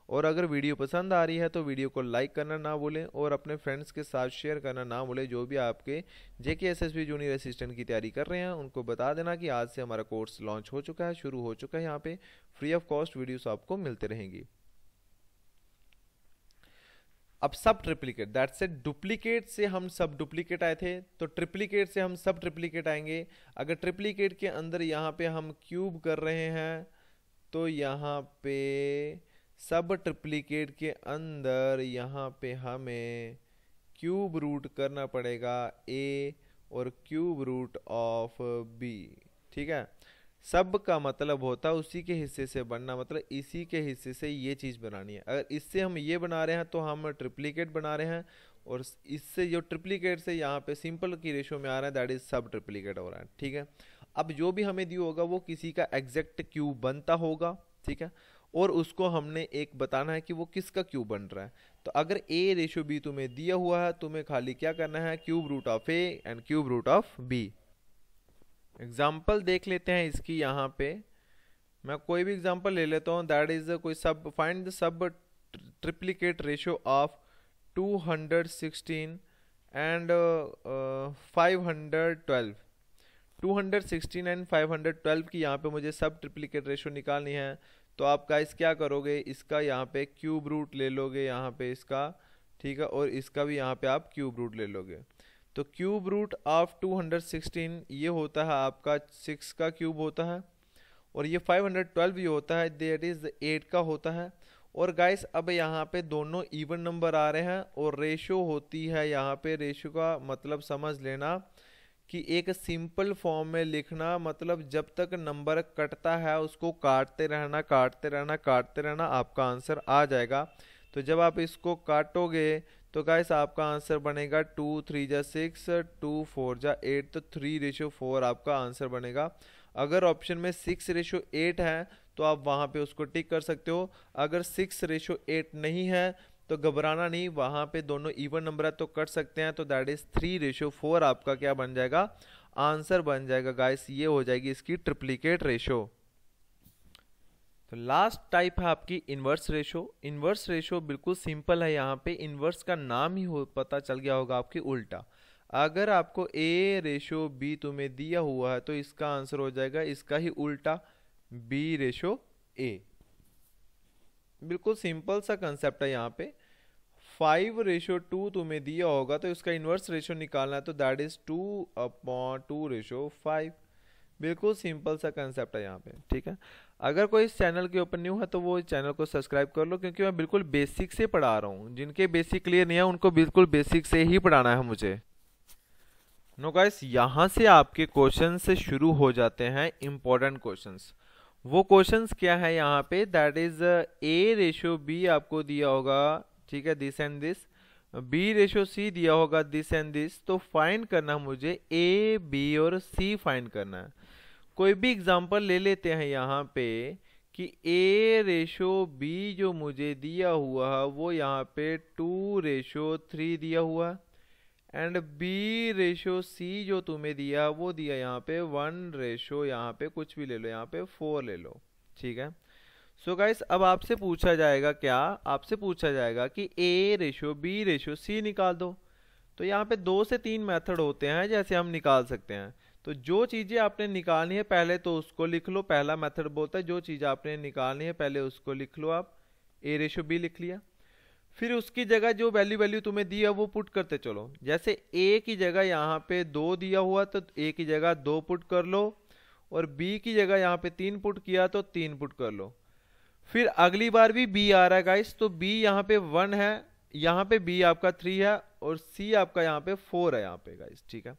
और अगर वीडियो पसंद आ रही है तो वीडियो को लाइक करना ना भूलें, और अपने फ्रेंड्स के साथ शेयर करना ना भूलें। जो भी आपके जेके एसएसबी जूनियर असिस्टेंट की तैयारी कर रहे हैं उनको बता देना कि आज से हमारा कोर्स लॉन्च हो चुका है, शुरू हो चुका है। यहाँ पे फ्री ऑफ कॉस्ट वीडियोस आपको मिलते रहेंगी। अब सब ट्रिप्लीकेट, दैट्स इट। डुप्लीकेट से हम सब डुप्लीकेट आए थे, तो ट्रिप्लीकेट से हम सब ट्रिप्लीकेट आएंगे। अगर ट्रिप्लीकेट के अंदर यहाँ पे हम क्यूब कर रहे हैं, तो यहाँ पे सब ट्रिप्लीकेट के अंदर यहाँ पे हमें क्यूब रूट करना पड़ेगा ए और क्यूब रूट ऑफ बी। ठीक है, सब का मतलब होता है उसी के हिस्से से बनना, मतलब इसी के हिस्से से ये चीज़ बनानी है। अगर इससे हम ये बना रहे हैं तो हम ट्रिप्लीकेट बना रहे हैं, और इससे जो ट्रिप्लीकेट से यहाँ पे सिंपल की रेशो में आ रहा है दैट इज सब ट्रिप्लीकेट हो रहा है। ठीक है, अब जो भी हमें दिया होगा वो किसी का एग्जैक्ट क्यूब बनता होगा। ठीक है, और उसको हमने एक बताना है कि वो किसका क्यूब बन रहा है। तो अगर A:B तुम्हें दिया हुआ है, तुम्हें खाली क्या करना है, cube root of A and cube root of B। Example देख लेते हैं इसकी। यहाँ पे मैं कोई भी एग्जाम्पल ले लेता हूँ, दैट इज कोई सब, find the sub triplicate ratio of 216 and 512। 216 and 512 की यहाँ पे मुझे सब ट्रिप्लीकेट रेशो निकालनी है। तो आप गाइस क्या करोगे, इसका यहाँ पे क्यूब रूट ले लोगे यहाँ पे इसका। ठीक है, और इसका भी यहाँ पे आप क्यूब रूट ले लोगे। तो क्यूब रूट ऑफ 216 ये होता है आपका 6 का क्यूब होता है, और ये 512 ये होता है दैट इज 8 का होता है। और गाइस अब यहाँ पे दोनों इवन नंबर आ रहे हैं, और रेशो होती है यहाँ पे, रेशो का मतलब समझ लेना कि एक सिंपल फॉर्म में लिखना, मतलब जब तक नंबर कटता है उसको काटते रहना काटते रहना काटते रहना, आपका आंसर आ जाएगा। तो जब आप इसको काटोगे तो गाइस आपका आंसर बनेगा 2 3 जा 6, 2 4 जा 8, तो 3:4 आपका आंसर बनेगा। अगर ऑप्शन में 6:8 है तो आप वहाँ पे उसको टिक कर सकते हो। अगर 6:8 नहीं है तो घबराना नहीं, वहाँ पे दोनों इवन नंबर है तो कट सकते हैं। तो दैट इज 3:4 आपका क्या बन जाएगा, आंसर बन जाएगा गाइस। ये हो जाएगी इसकी ट्रिप्लीकेट रेशो। तो लास्ट टाइप है आपकी इन्वर्स रेशो। इन्वर्स रेशो बिल्कुल सिंपल है। यहाँ पे इन्वर्स का नाम ही हो पता चल गया होगा आपकी उल्टा। अगर आपको A:B तुम्हें दिया हुआ है तो इसका आंसर हो जाएगा इसका ही उल्टा B:A। बिल्कुल सिंपल सा कंसेप्ट है। यहाँ पे 5:2 तुम्हें दिया होगा तो इसका इन्वर्स रेशो निकालना है, तो दैट इज 2/2:5। बिल्कुल सिंपल सा कंसेप्ट है यहाँ पे। ठीक है, अगर कोई इस चैनल के ऊपर न्यू है तो वो इस चैनल को सब्सक्राइब कर लो, क्योंकि मैं बिल्कुल बेसिक से पढ़ा रहा हूँ। जिनके बेसिक क्लियर नहीं है उनको बिल्कुल बेसिक से ही पढ़ाना है मुझे। नो गाइस, यहाँ से आपके क्वेश्चन से शुरू हो जाते हैं इंपॉर्टेंट क्वेश्चंस। वो क्वेश्चंस क्या है यहाँ पे, दैट इज A:B आपको दिया होगा। ठीक है, दिस एंड दिस। B:C दिया होगा दिस एंड दिस। तो फाइंड करना मुझे A, B और C फाइंड करना है। कोई भी एग्जांपल ले लेते हैं यहाँ पे कि A:B जो मुझे दिया हुआ है वो यहाँ पे 2:3 दिया हुआ है, एंड B:C जो तुम्हें दिया वो दिया यहाँ पे 1 यहाँ पे कुछ भी ले लो, यहाँ पे 4 ले लो। ठीक है, सो गाइस अब आपसे पूछा जाएगा क्या, आपसे पूछा जाएगा कि A:B:C निकाल दो। तो यहाँ पे 2 से 3 मेथड होते हैं जैसे हम निकाल सकते हैं। तो जो चीज़ें आपने निकालनी है पहले तो उसको लिख लो। पहला मेथड बोलता है जो चीज़ आपने निकालनी है पहले उसको लिख लो। आप A:B लिख लिया, फिर उसकी जगह जो वैल्यू तुम्हें दी है वो पुट करते चलो। जैसे A की जगह यहाँ पे 2 दिया हुआ तो A की जगह 2 पुट कर लो, और B की जगह यहाँ पे 3 पुट किया तो 3 पुट कर लो। फिर अगली बार भी b आ रहा है गाइस, तो b यहाँ पे 1 है, यहाँ पे b आपका 3 है और c आपका यहाँ पे 4 है यहाँ पे गाइस, ठीक है।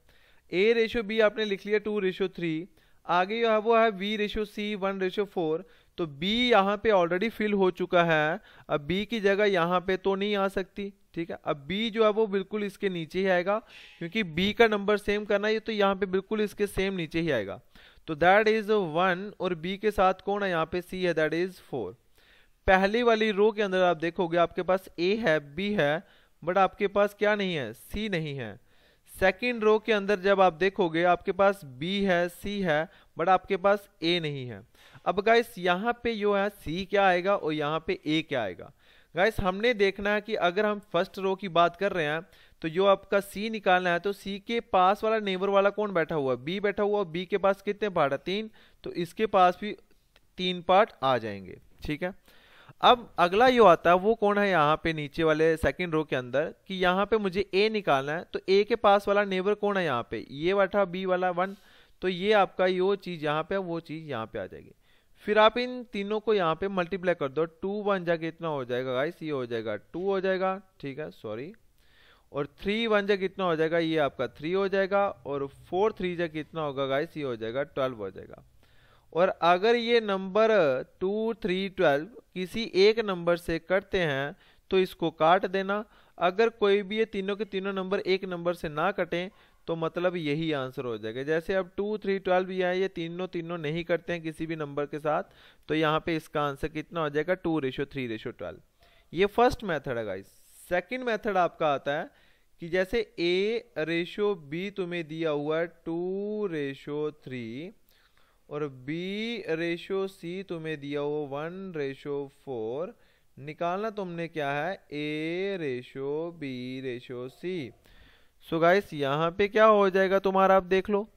a रेशो b आपने लिख लिया 2:3, आगे जो है वो है b रेशो c 1:4, तो b यहाँ पे ऑलरेडी फिल हो चुका है, अब b की जगह यहाँ पे तो नहीं आ सकती, ठीक है। अब b जो है वो बिल्कुल इसके नीचे ही आएगा, क्योंकि b का नंबर सेम करना है तो यहाँ पे बिल्कुल इसके सेम नीचे ही आएगा, तो दैट इज 1 और b के साथ कौन है यहाँ पे c है, दैट इज 4। पहली वाली रो के अंदर आप देखोगे आपके पास a है b है बट आपके पास क्या नहीं है, c नहीं है। सेकंड रो के अंदर जब आप देखोगे आपके पास b है c है बट आपके पास a नहीं है। अब गाइस यहाँ पे जो है c क्या आएगा और यहाँ पे a क्या आएगा। गाइस हमने देखना है कि अगर हम फर्स्ट रो की बात कर रहे हैं तो जो आपका c निकालना है, तो c के पास वाला नेबर वाला कौन बैठा हुआ है, b बैठा हुआ है। b के पास कितने पार्ट है, 3, तो इसके पास भी 3 पार्ट आ जाएंगे, ठीक है। अब अगला जो आता है वो कौन है यहाँ पे नीचे वाले सेकंड रो के अंदर, कि यहाँ पे मुझे a निकालना है, तो a के पास वाला नेबर कौन है यहाँ पे, ये बैठा b वाला 1, तो ये आपका यो चीज यहाँ पे वो चीज यहाँ पे आ जाएगी। फिर आप इन तीनों को यहाँ पे मल्टीप्लाई कर दो, 2 1 जा कितना हो जाएगा गाइस, ये हो जाएगा 2 हो जाएगा, ठीक है, सॉरी, और 3 1 जा कितना हो जाएगा, ये आपका 3 हो जाएगा, और 4 3 जा कितना होगा गाइस, ये हो जाएगा 12 हो जाएगा। और अगर ये नंबर 2 3 12 किसी एक नंबर से कटते हैं तो इसको काट देना, अगर कोई भी ये तीनों के तीनों नंबर एक नंबर से ना कटें तो मतलब यही आंसर हो जाएगा। जैसे अब 2 3 12 ये है, ये तीनों नहीं करते हैं किसी भी नंबर के साथ, तो यहाँ पे इसका आंसर कितना हो जाएगा, 2:3:12। ये फर्स्ट मेथड है गाइस। सेकंड मेथड आपका आता है कि जैसे a रेशो b तुम्हें दिया हुआ है 2:3 और b रेशो c तुम्हें दिया हुआ 1:4, निकालना तुमने क्या है, a ratio b ratio c। So guys यहाँ पे क्या हो जाएगा तुम्हारा, आप देख लो।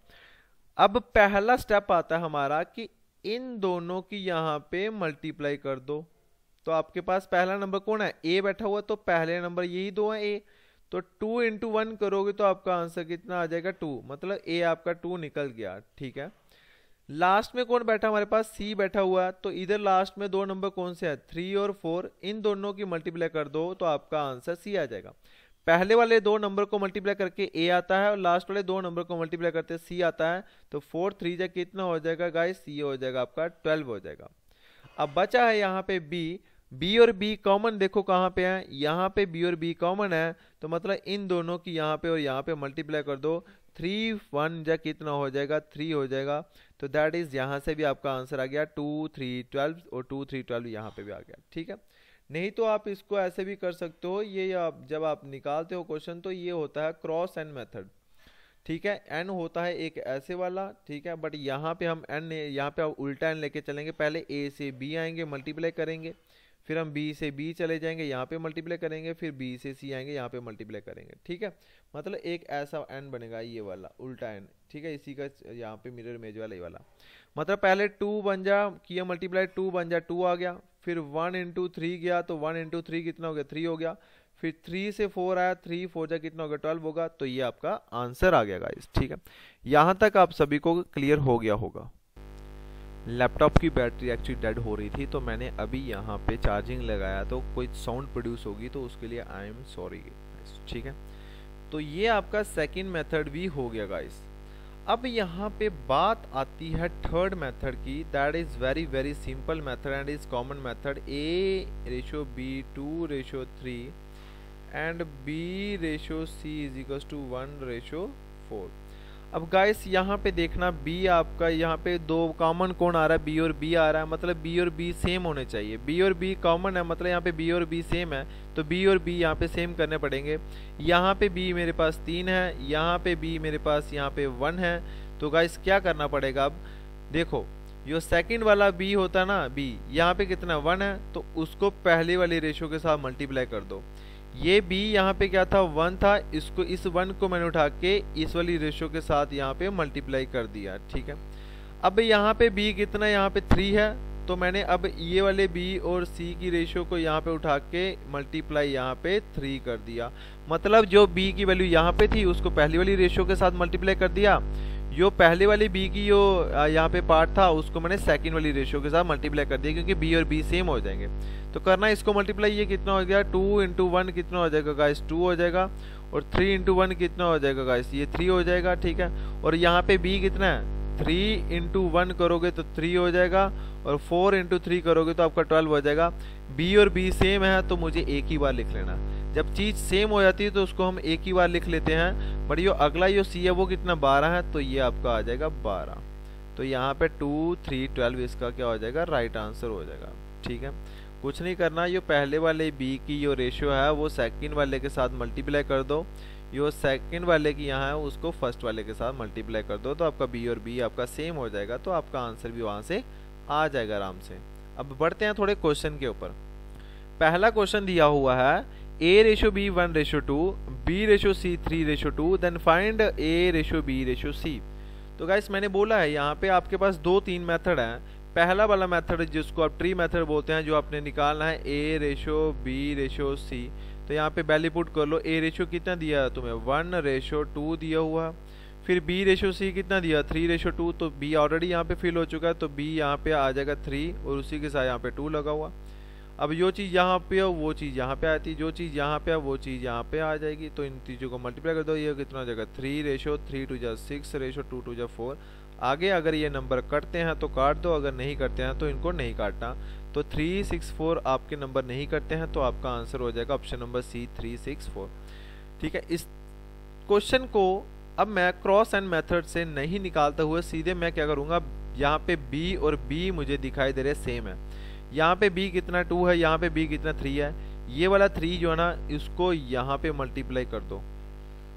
अब पहला स्टेप आता है हमारा कि इन दोनों की यहाँ पे मल्टीप्लाई कर दो, तो आपके पास पहला नंबर कौन है, a बैठा हुआ, तो पहले नंबर यही दो है a, तो 2 × 1 करोगे तो आपका आंसर कितना आ जाएगा, 2, मतलब a आपका 2 निकल गया, ठीक है। लास्ट में कौन बैठा हमारे पास, c बैठा हुआ है, तो इधर लास्ट में दो नंबर कौन से है, 3 और 4, इन दोनों की मल्टीप्लाई कर दो तो आपका आंसर c आ जाएगा। पहले वाले दो नंबर को मल्टीप्लाई करके a आता है और लास्ट वाले दो नंबर को मल्टीप्लाई करते c आता है, तो 4 3 जा कितना हो जाएगा गाइस, ये हो जाएगा आपका 12 हो जाएगा। अब बचा है यहाँ पे b और b कॉमन देखो कहाँ पे है, यहाँ पे b और b कॉमन है, तो मतलब इन दोनों की यहाँ पे और यहाँ पे मल्टीप्लाई कर दो, 3 1 जा कितना हो जाएगा, 3 हो जाएगा, तो दैट इज यहाँ से भी आपका आंसर आ गया 2 3 12 और 2 3 12 यहाँ पे भी आ गया, ठीक है। नहीं तो आप इसको ऐसे भी कर सकते हो, ये आप जब आप निकालते हो क्वेश्चन तो ये होता है क्रॉस एन मेथड, ठीक है। एन होता है एक ऐसे वाला, ठीक है, बट यहाँ पे हम एन, यहाँ पे आप उल्टा एन लेके चलेंगे, पहले ए से बी आएंगे मल्टीप्लाई करेंगे, फिर हम बी से बी चले जाएंगे यहाँ पे मल्टीप्लाई करेंगे, फिर बी से सी आएंगे यहाँ पे मल्टीप्लाई करेंगे, ठीक है। मतलब एक ऐसा एन बनेगा ये वाला उल्टा एन, ठीक है, इसी का यहाँ पे मिरर इमेज वाला ये वाला, मतलब पहले 2 बन जा किया मल्टीप्लाई, 2 बन जा 2 आ गया, फिर 1 × 3 गया तो 1 × 3 कितना हो गया, 3 हो गया, फिर 3 से 4 आया, 3 4 जा कितना हो गया, 12 होगा, तो ये आपका आंसर आ गया गाइस, ठीक है। यहाँ तक आप सभी को क्लियर हो गया होगा। लैपटॉप की बैटरी एक्चुअली डेड हो रही थी तो मैंने अभी यहाँ पे चार्जिंग लगाया, तो कोई साउंड प्रोड्यूस होगी तो उसके लिए आई एम सॉरी, ठीक है। तो ये आपका सेकंड मेथड भी हो गया गाइस। अब यहाँ पे बात आती है थर्ड मेथड की, that is very very simple method and is common method, a/b 2:3 and b/c is equal to 1:4। अब गाइस यहाँ पे देखना b आपका यहाँ पे दो कॉमन कौन आ रहा है, b और b आ रहा है, मतलब b और b सेम होने चाहिए, b और b कॉमन है, मतलब यहाँ पे b और b सेम है, तो b और b यहाँ पे सेम करने पड़ेंगे। यहाँ पे b मेरे पास 3 है, यहाँ पे b मेरे पास यहाँ पे 1 है, तो गाइस क्या करना पड़ेगा, अब देखो जो सेकंड वाला b होता है ना, b यहाँ पे कितना 1 है, तो उसको पहले वाली रेशो के साथ मल्टीप्लाई कर दो। ये b यहाँ पे क्या था, 1 था, इसको इस 1 को मैंने उठा के इस वाली रेशो के साथ यहाँ पे मल्टीप्लाई कर दिया, ठीक है। अब यहाँ पे b कितना, यहाँ पे 3 है, तो मैंने अब ये वाले b और c की रेशो को यहाँ पे उठा के मल्टीप्लाई यहाँ पे 3 कर दिया, मतलब जो b की वैल्यू यहाँ पे थी उसको पहली वाली रेशो के साथ मल्टीप्लाई कर दिया, यो पहले वाली बी की जो यहाँ पे पार्ट था उसको मैंने सेकंड वाली रेशियो के साथ मल्टीप्लाई कर दिया, क्योंकि बी और बी सेम हो जाएंगे। तो करना इसको मल्टीप्लाई, ये कितना हो गया 2 इंटू 1 कितना हो जाएगा गाइस 2 हो जाएगा, और 3 इंटू 1 कितना हो जाएगा गाइस ये 3 हो जाएगा, ठीक है। और यहाँ पे बी कितना है 3 इंटू 1 करोगे तो 3 हो जाएगा, और 4 इंटू 3 करोगे तो आपका 12 हो जाएगा। बी और बी सेम है तो मुझे एक ही बार लिख लेना। जब चीज सेम हो जाती है तो उसको हम एक ही बार लिख लेते हैं। बट ये अगला जो सी है वो कितना 12 है, तो ये आपका आ जाएगा 12। तो यहाँ पे 2 3 12 इसका क्या हो जाएगा राइट आंसर हो जाएगा, ठीक है। कुछ नहीं करना, ये पहले वाले बी की जो रेशियो है वो सेकंड वाले के साथ मल्टीप्लाई कर दो, जो सेकंड वाले की यहाँ है उसको फर्स्ट वाले के साथ मल्टीप्लाई कर दो, तो आपका बी और बी आपका सेम हो जाएगा, तो आपका आंसर भी वहां से आ जाएगा आराम से। अब बढ़ते हैं थोड़े क्वेश्चन के ऊपर। पहला क्वेश्चन दिया हुआ है a ratio b 1 ratio 2, b ratio c 3 ratio 2, then find a ratio b ratio c। तो गाइस मैंने बोला है यहाँ पे आपके पास 2-3 मेथड हैं। पहला वाला मेथड जिसको आप ट्री मेथड बोलते हैं, जो आपने निकालना है a ratio b ratio c। तो यहाँ पे वैल्यू पुट कर लो। a रेशो कितना दिया है तुम्हें 1 रेशो 2 दिया हुआ, फिर b रेशो c कितना दिया 3 रेशो 2, तो b ऑलरेडी यहाँ पे फिल हो चुका है, तो b यहाँ पे आ जाएगा 3 और उसी के साथ यहाँ पे 2 लगा हुआ। अब जो चीज़ यहाँ पे है वो चीज़ यहाँ पे आती है, जो चीज़ यहाँ पे है वो चीज़ यहाँ पे आ जाएगी। तो इन चीज़ों को मल्टीप्लाई कर दो, ये कितना हो जाएगा 3 रेशो 3 2 जा 6 रेशो 2 2 जा 4। आगे अगर ये नंबर कटते हैं तो काट दो, अगर नहीं करते हैं तो इनको नहीं काटना। तो 3 6 4 आपके नंबर नहीं करते हैं तो आपका आंसर हो जाएगा ऑप्शन नंबर सी 3 6 4, ठीक है। इस क्वेश्चन को अब मैं क्रॉस एंड मेथड से नहीं निकालते हुए सीधे मैं क्या करूँगा, यहाँ पे b और b मुझे दिखाई दे रहे सेम है। यहाँ पे b कितना 2 है, यहाँ पे b कितना 3 है। ये वाला 3 जो है ना इसको यहाँ पे मल्टीप्लाई कर दो,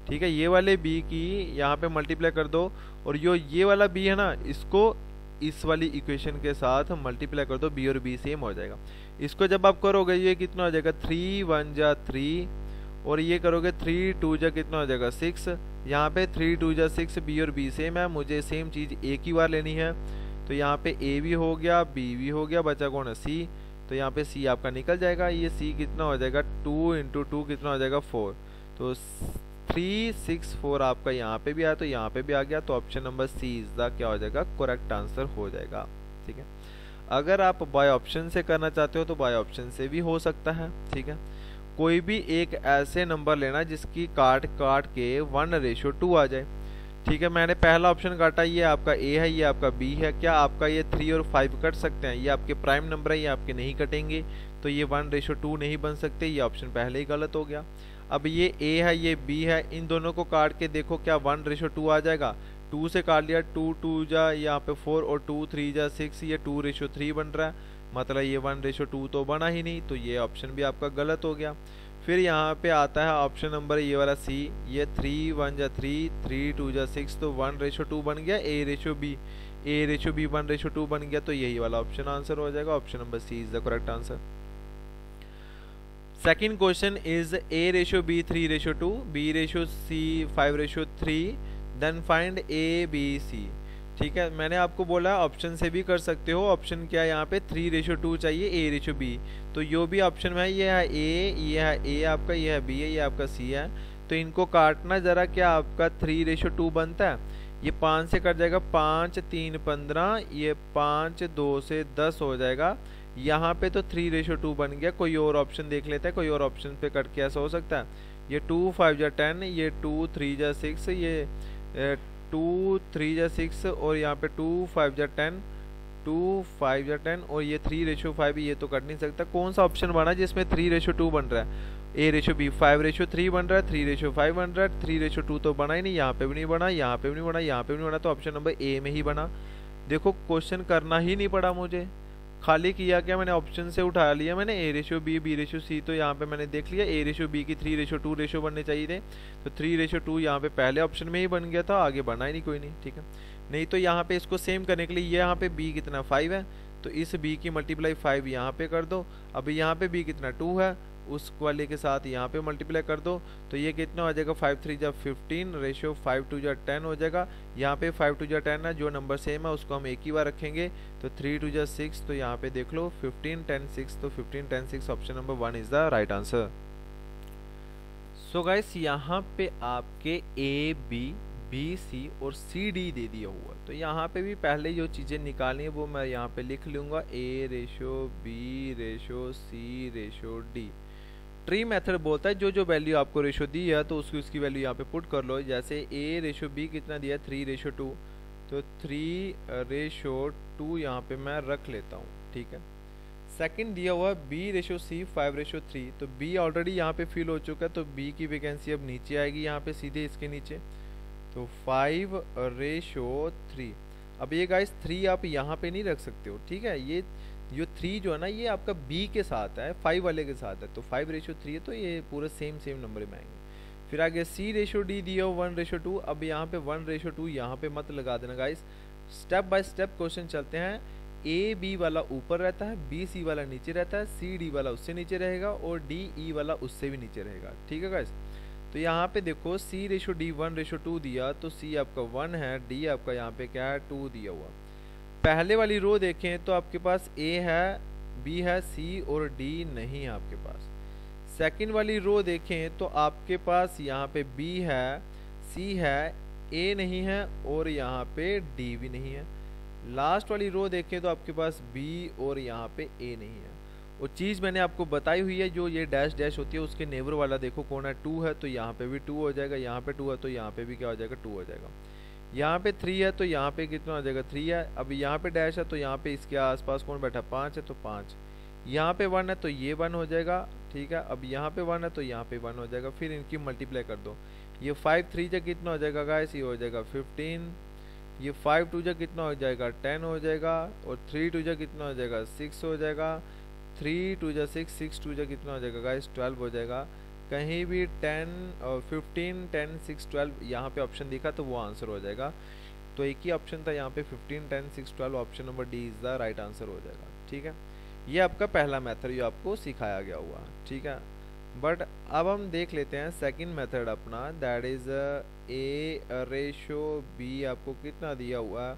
ठीक है। ये वाले b की यहाँ पे मल्टीप्लाई कर दो, और जो ये वाला b है ना इसको इस वाली इक्वेशन के साथ मल्टीप्लाई कर दो, b और b सेम हो जाएगा। इसको जब आप करोगे ये कितना हो जाएगा 3 1 जा 3, और ये करोगे 3 2 जा कितना हो जाएगा 6। यहाँ पे 3 2 जा 6, b और b सेम है, मुझे सेम चीज़ एक ही बार लेनी है। तो यहाँ पे a भी हो गया b भी हो गया, बचा कौन है c। तो यहाँ पे c आपका निकल जाएगा। ये c कितना हो जाएगा 2 इंटू 2 कितना हो जाएगा 4। तो 3 6 4 आपका यहाँ पे भी आया तो यहाँ पे भी आ गया। तो option number C is the क्या हो जाएगा करेक्ट आंसर हो जाएगा, ठीक है। अगर आप बाय ऑप्शन से करना चाहते हो तो बाय ऑप्शन से भी हो सकता है, ठीक है। कोई भी एक ऐसे नंबर लेना जिसकी काट के 1 रेशो 2 आ जाए, ठीक है। मैंने पहला ऑप्शन काटा, ये आपका a है, ये आपका b है। क्या आपका ये 3 और 5 कट सकते हैं? ये आपके प्राइम नंबर है, ये आपके नहीं कटेंगे, तो ये 1 रेशो 2 नहीं बन सकते। ये ऑप्शन पहले ही गलत हो गया। अब ये a है, ये b है, इन दोनों को काट के देखो क्या 1 रेशो 2 आ जाएगा। 2 से काट लिया, 2 2 जा यहाँ पे 4 और 2 3 जा 6, ये 2 रेशो 3 बन रहा है, मतलब ये 1 रेशो 2 तो बना ही नहीं, तो ये ऑप्शन भी आपका गलत हो गया। फिर यहाँ पे आता है ऑप्शन नंबर ये वाला सी, ये 3 1 जा 3 3 2 जा 6, तो 1 रेशो 2 बन गया। a रेशो b 1 रेशो 2 बन गया, तो यही वाला ऑप्शन आंसर हो जाएगा। Option number C is the correct answer. Second question is a ratio b 3 ratio 2, b ratio c 5 ratio 3, then find a b c, ठीक है। मैंने आपको बोला ऑप्शन से भी कर सकते हो। ऑप्शन क्या है यहाँ पे 3 रेशो 2 चाहिए, a रेशो b, तो यो भी ऑप्शन में है, ये है a, ये है a आपका, ये है b है, ये आपका c है। तो इनको काटना जरा, क्या आपका 3 रेशो 2 बनता है, ये 5 से कट जाएगा, 5 3 15, ये 5 2 से 10 हो जाएगा। यहाँ पे तो 3 रेशो 2 बन गया। कोई और ऑप्शन देख लेता है, कोई और ऑप्शन पे कट के ऐसा हो सकता है। ये 2 5 जा 10, ये 2 3 जा 6, ये 2 3 जा 6, और यहाँ पे 2 5 जा 10, 2 5 जा 10, और ये 3 रेशो 5, ये तो कट नहीं सकता। कौन सा ऑप्शन बना जिसमें 3 रेशो 2 बन रहा है? a रेशो b 5 रेशो 3 बन रहा है, 3 रेशो 5 बन रहा है, 3 रेशो 2 तो बना ही नहीं, यहाँ पे भी नहीं बना, यहाँ पे भी नहीं बना, यहाँ पे भी नहीं बना, तो ऑप्शन नंबर ए में ही बना। देखो क्वेश्चन करना ही नहीं पड़ा मुझे, खाली किया क्या मैंने, ऑप्शन से उठा लिया मैंने a ratio b ratio c, तो यहाँ पे मैंने देख लिया a रेशो b की 3 रेशो 2 रेशो बनने चाहिए थे, तो 3 रेशो 2 यहाँ पे पहले ऑप्शन में ही बन गया था, आगे बना ही नहीं कोई नहीं, ठीक है। नहीं तो यहाँ पे इसको सेम करने के लिए ये यहाँ पे b कितना 5 है, तो इस b की मल्टीप्लाई 5 यहाँ पे कर दो। अब यहाँ पे b कितना 2 है, उस वाले के साथ यहाँ पे मल्टीप्लाई कर दो, तो ये कितना हो जाएगा 5 3 जा 15 रेशो 5 2 जा 10 हो जाएगा। यहाँ पे 5 2 जा 10 है, जो नंबर सेम है उसको हम एक ही बार रखेंगे, तो 3 2 जा 6, तो यहाँ पे देख लो 15 10 6, तो 15 10 6 option number 1 is the right answer. So guys यहाँ पे आपके a b बी सी और सी डी दे दिया हुआ। तो यहाँ पे भी पहले जो चीज़ें निकालनी है वो मैं यहाँ पे लिख लूँगा, ए रेशो बी रेशो सी रेशो डी। ट्री मेथड बोलता है जो जो वैल्यू आपको रेशो दी है तो उसकी वैल्यू यहाँ पे पुट कर लो। जैसे ए रेशो बी कितना दिया है 3:2, तो 3:2 यहाँ पे मैं रख लेता हूँ, ठीक है। सेकंड दिया हुआ बी रेशो सी 5:3, तो बी ऑलरेडी यहाँ पे फिल हो चुका है, तो बी की वैकेंसी अब नीचे आएगी यहाँ पे सीधे इसके नीचे, तो 5:3। अब ये गाइस 3 आप यहाँ पे नहीं रख सकते हो, ठीक है। ये जो 3 जो है ना ये आपका बी के साथ है, 5 वाले के साथ है, तो 5:3 है, तो ये पूरे सेम नंबर में आएंगे। फिर आगे सी रेशो डी दिया हो 1:2। अब यहाँ पे 1:2 यहाँ पे मत लगा देना guys, step by step question चलते हैं। ए बी वाला ऊपर रहता है, बी सी वाला नीचे रहता है, सी डी वाला उससे नीचे रहेगा और डी ई वाला उससे भी नीचे रहेगा, ठीक है गाइस। तो यहाँ पे देखो सी रेशो डी 1:2 दिया, तो सी आपका 1 है, डी आपका यहाँ पे क्या है 2 दिया हुआ। पहले वाली रो देखें तो आपके पास ए है, बी है, सी और डी नहीं है आपके पास। सेकंड वाली रो देखें तो आपके पास यहाँ पे बी है, सी है, ए नहीं है और यहाँ पे डी भी नहीं है। लास्ट वाली रो देखें तो आपके पास बी और यहाँ पे ए नहीं है। वो चीज़ मैंने आपको बताई हुई है, जो ये डैश डैश होती है उसके नेबर वाला देखो कौन है, 2 है तो यहाँ पे भी 2 हो जाएगा, यहाँ पे 2 है तो यहाँ पे भी क्या हो जाएगा 2 हो जाएगा। यहाँ पे 3 है तो यहाँ पे कितना हो जाएगा 3 है। अब यहाँ पे डैश है तो यहाँ पे इसके आसपास कौन बैठा 5 है तो 5। यहाँ पे 1 है तो ये 1 हो जाएगा, ठीक है। अब यहाँ पे 1 है तो यहाँ पे 1 हो जाएगा, फिर इनकी मल्टीप्लाई कर दो। ये 5 3 जा कितना हो जाएगा गाइस, ये हो जाएगा 15। ये 5 2 जा कितना हो जाएगा 10 हो जाएगा, और 3 2 जा कितना हो जाएगा 6 हो जाएगा। 3 2 जा 6, 6 2 जा कितना हो जाएगा गाइस 12 हो जाएगा। कहीं भी 10 और 15 10 6 12 यहाँ पे ऑप्शन दिखा तो वो आंसर हो जाएगा। तो एक ही ऑप्शन था यहाँ पे 15 10 6 12, option number D is the right answer हो जाएगा, ठीक है। ये आपका पहला मेथड जो आपको सिखाया गया हुआ, ठीक है। बट अब हम देख लेते हैं सेकंड मेथड अपना, that is A ratio B आपको कितना दिया हुआ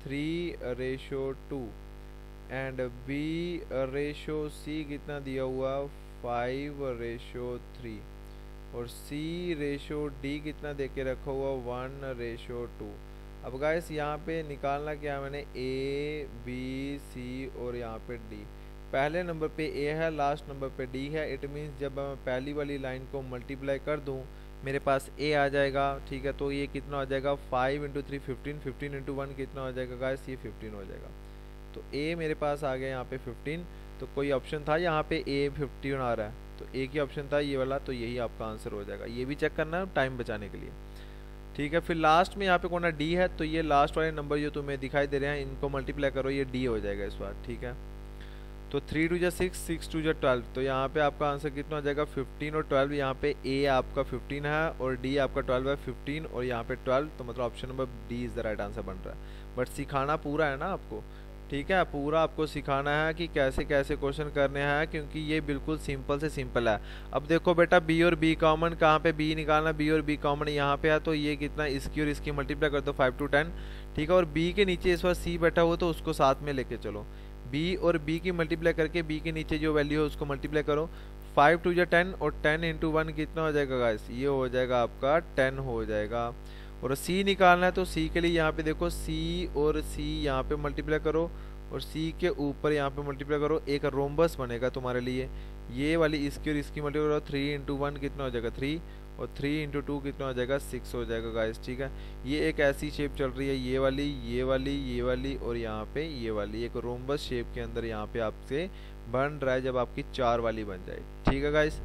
3:2 एंड बी रेशो सी कितना दिया हुआ 5:3 और सी रेशो डी कितना दे के रखा हुआ 1:2। अब गाइस यहाँ पे निकालना क्या है मैंने, ए बी सी और यहाँ पे डी। पहले नंबर पे ए है, लास्ट नंबर पे डी है। इट मीन्स जब मैं पहली वाली लाइन को मल्टीप्लाई कर दूँ मेरे पास ए आ जाएगा, ठीक है। तो ये कितना हो जाएगा 5 × 3 15, 15 × 1 कितना हो जाएगा गाइस, ये 15 हो जाएगा। तो ए मेरे पास आ गया यहाँ पे 15। तो कोई ऑप्शन था यहाँ पे ए 15 आ रहा है, तो एक ही ऑप्शन था ये वाला, तो यही आपका आंसर हो जाएगा। ये भी चेक करना है टाइम बचाने के लिए, ठीक है। फिर लास्ट में यहाँ पे कौन है डी है, तो ये लास्ट वाले नंबर जो तुम्हें दिखाई दे रहे हैं इनको मल्टीप्लाई करो, ये डी हो जाएगा इस बार, ठीक है। तो 3 2 जा 6, 6 2 जा 12, तो यहाँ पे आपका आंसर कितना हो जाएगा 15 और 12। यहाँ पे ए आपका 15 है और डी आपका 12 है, 15 और यहाँ पे 12, तो मतलब option number D is the right answer बन रहा है। बट सिखाना पूरा है ना आपको, ठीक है। पूरा आपको सिखाना है कि कैसे कैसे क्वेश्चन करने हैं, क्योंकि ये बिल्कुल सिंपल से सिंपल है। अब देखो बेटा बी और बी कॉमन, कहाँ पे बी निकालना, बी और बी कॉमन यहाँ पे है, तो ये कितना इसकी और इसकी मल्टीप्लाई कर दो 5 to 10, ठीक है। और बी के नीचे इस बार सी बैठा हुआ तो उसको साथ में लेके चलो, बी और बी की मल्टीप्लाई करके बी के नीचे जो वैल्यू है उसको मल्टीप्लाई करो। 5 2 जा 10 और 10 × 1 कितना हो जाएगा गाइस, ये हो जाएगा आपका 10 हो जाएगा। और सी निकालना है तो सी के लिए यहाँ पे देखो सी और सी यहाँ पे मल्टीप्लाई करो और सी के ऊपर यहाँ पे मल्टीप्लाई करो, एक रोम्बस बनेगा तुम्हारे लिए। ये वाली इसकी और इसकी मल्टीप्लाई करो, 3 × 1 कितना हो जाएगा 3 और 3 × 2 कितना हो जाएगा 6 हो जाएगा गाइस, ठीक है। ये एक ऐसी शेप चल रही है, ये वाली ये वाली ये वाली और यहाँ पे ये वाली, एक रोम्बस शेप के अंदर यहाँ पे आपसे बन रहा है जब आपकी 4 वाली बन जाए, ठीक है गाइस।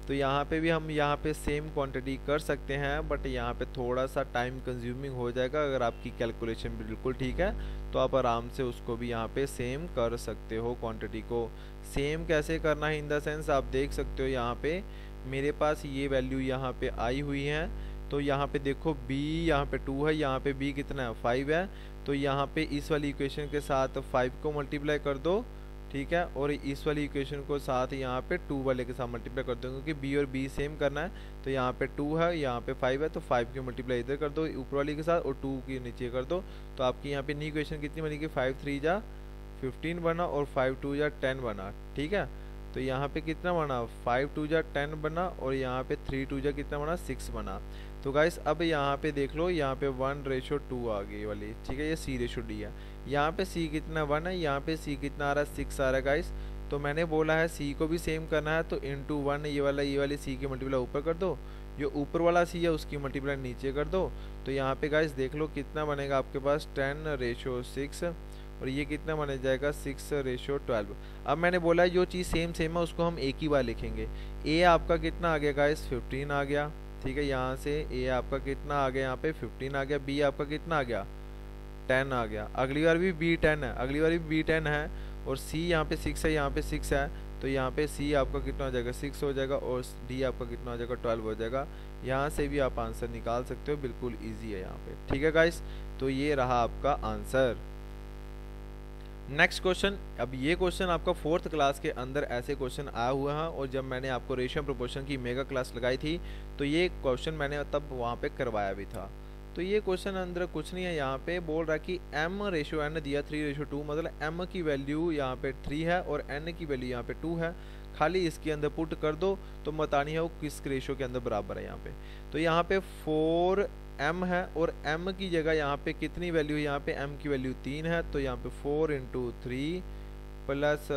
तो यहाँ पे भी हम यहाँ पे सेम क्वांटिटी कर सकते हैं, बट यहाँ पे थोड़ा सा टाइम कंज्यूमिंग हो जाएगा। अगर आपकी कैलकुलेशन बिल्कुल ठीक है तो आप आराम से उसको भी यहाँ पे सेम कर सकते हो। क्वांटिटी को सेम कैसे करना है, इन द सेंस आप देख सकते हो यहाँ पे मेरे पास ये वैल्यू यहाँ पे आई हुई है, तो यहाँ पे देखो b यहाँ पे 2 है, यहाँ पे b कितना है 5 है, तो यहाँ पे इस वाली इक्वेशन के साथ 5 को मल्टीप्लाई कर दो, ठीक है। और इस वाली इक्वेशन को साथ यहाँ पे 2 वाले के साथ मल्टीप्लाई कर दो, क्योंकि b और b सेम करना है। तो यहाँ पे 2 है, यहाँ पे 5 है, तो 5 की मल्टीप्लाई इधर कर दो ऊपर वाली के साथ और 2 की नीचे कर दो। तो आपकी यहाँ पे नई इक्वेशन कितनी बनेगी 5 3 जा 15 बना और 5 2 जा 10 बना, ठीक है। तो यहाँ पे कितना बना 5 2 जा 10 बना और यहाँ पे 3 2 जा कितना बना 6 बना। तो गाइस अब यहाँ पे देख लो, यहाँ पे 1:2 आ गई वाली, ठीक है, ये C/D है। यहाँ पे C कितना 1 है, यहाँ पे C कितना आ रहा है 6 आ रहा है गाइस। तो मैंने बोला है C को भी सेम करना है, तो इंटू 1 ये वाली C की मल्टीप्लाई ऊपर कर दो, जो ऊपर वाला C है उसकी मल्टीप्लाई नीचे कर दो। तो यहाँ पे गाइस देख लो कितना बनेगा आपके पास 10:6 और ये कितना बन जाएगा 6:12। अब मैंने बोला है जो चीज़ सेम सेम है उसको हम एक ही बार लिखेंगे। ए आपका कितना आ गया गाइस 15 आ गया, ठीक है, यहाँ से ए आपका कितना आ गया, यहाँ पे 15 आ गया। बी आपका कितना आ गया 10 आ गया। अगली बार भी बी 10 है, अगली बार भी बी 10 है और सी यहाँ पे 6 है, यहाँ पे 6 है, तो यहाँ पे सी आपका कितना हो जाएगा 6 हो जाएगा और डी आपका कितना हो जाएगा 12 हो जाएगा। यहाँ से भी आप आंसर निकाल सकते हो, बिल्कुल ईजी है यहाँ पे, ठीक है गाइस। तो ये रहा आपका आंसर। Next question. अब ये क्वेश्चन आपका 4th क्लास के अंदर ऐसे क्वेश्चन आया हुआ है और जब मैंने आपको रेशियो प्रोपोर्शन की मेगा क्लास लगाई थी तो ये क्वेश्चन मैंने तब वहाँ पे करवाया भी था। तो ये क्वेश्चन अंदर कुछ नहीं है, यहाँ पे बोल रहा है कि m/n दिया 3:2, मतलब m की वैल्यू यहाँ पे 3 है और n की वैल्यू यहाँ पे 2 है। खाली इसके अंदर पुट कर दो तो बतानी है वो किस रेशियो के अंदर बराबर है यहाँ पे। तो यहाँ पे 4m है और m की जगह यहाँ पे कितनी वैल्यू है, यहाँ पे m की वैल्यू 3 है, तो यहाँ पे 4 × 3 प्लस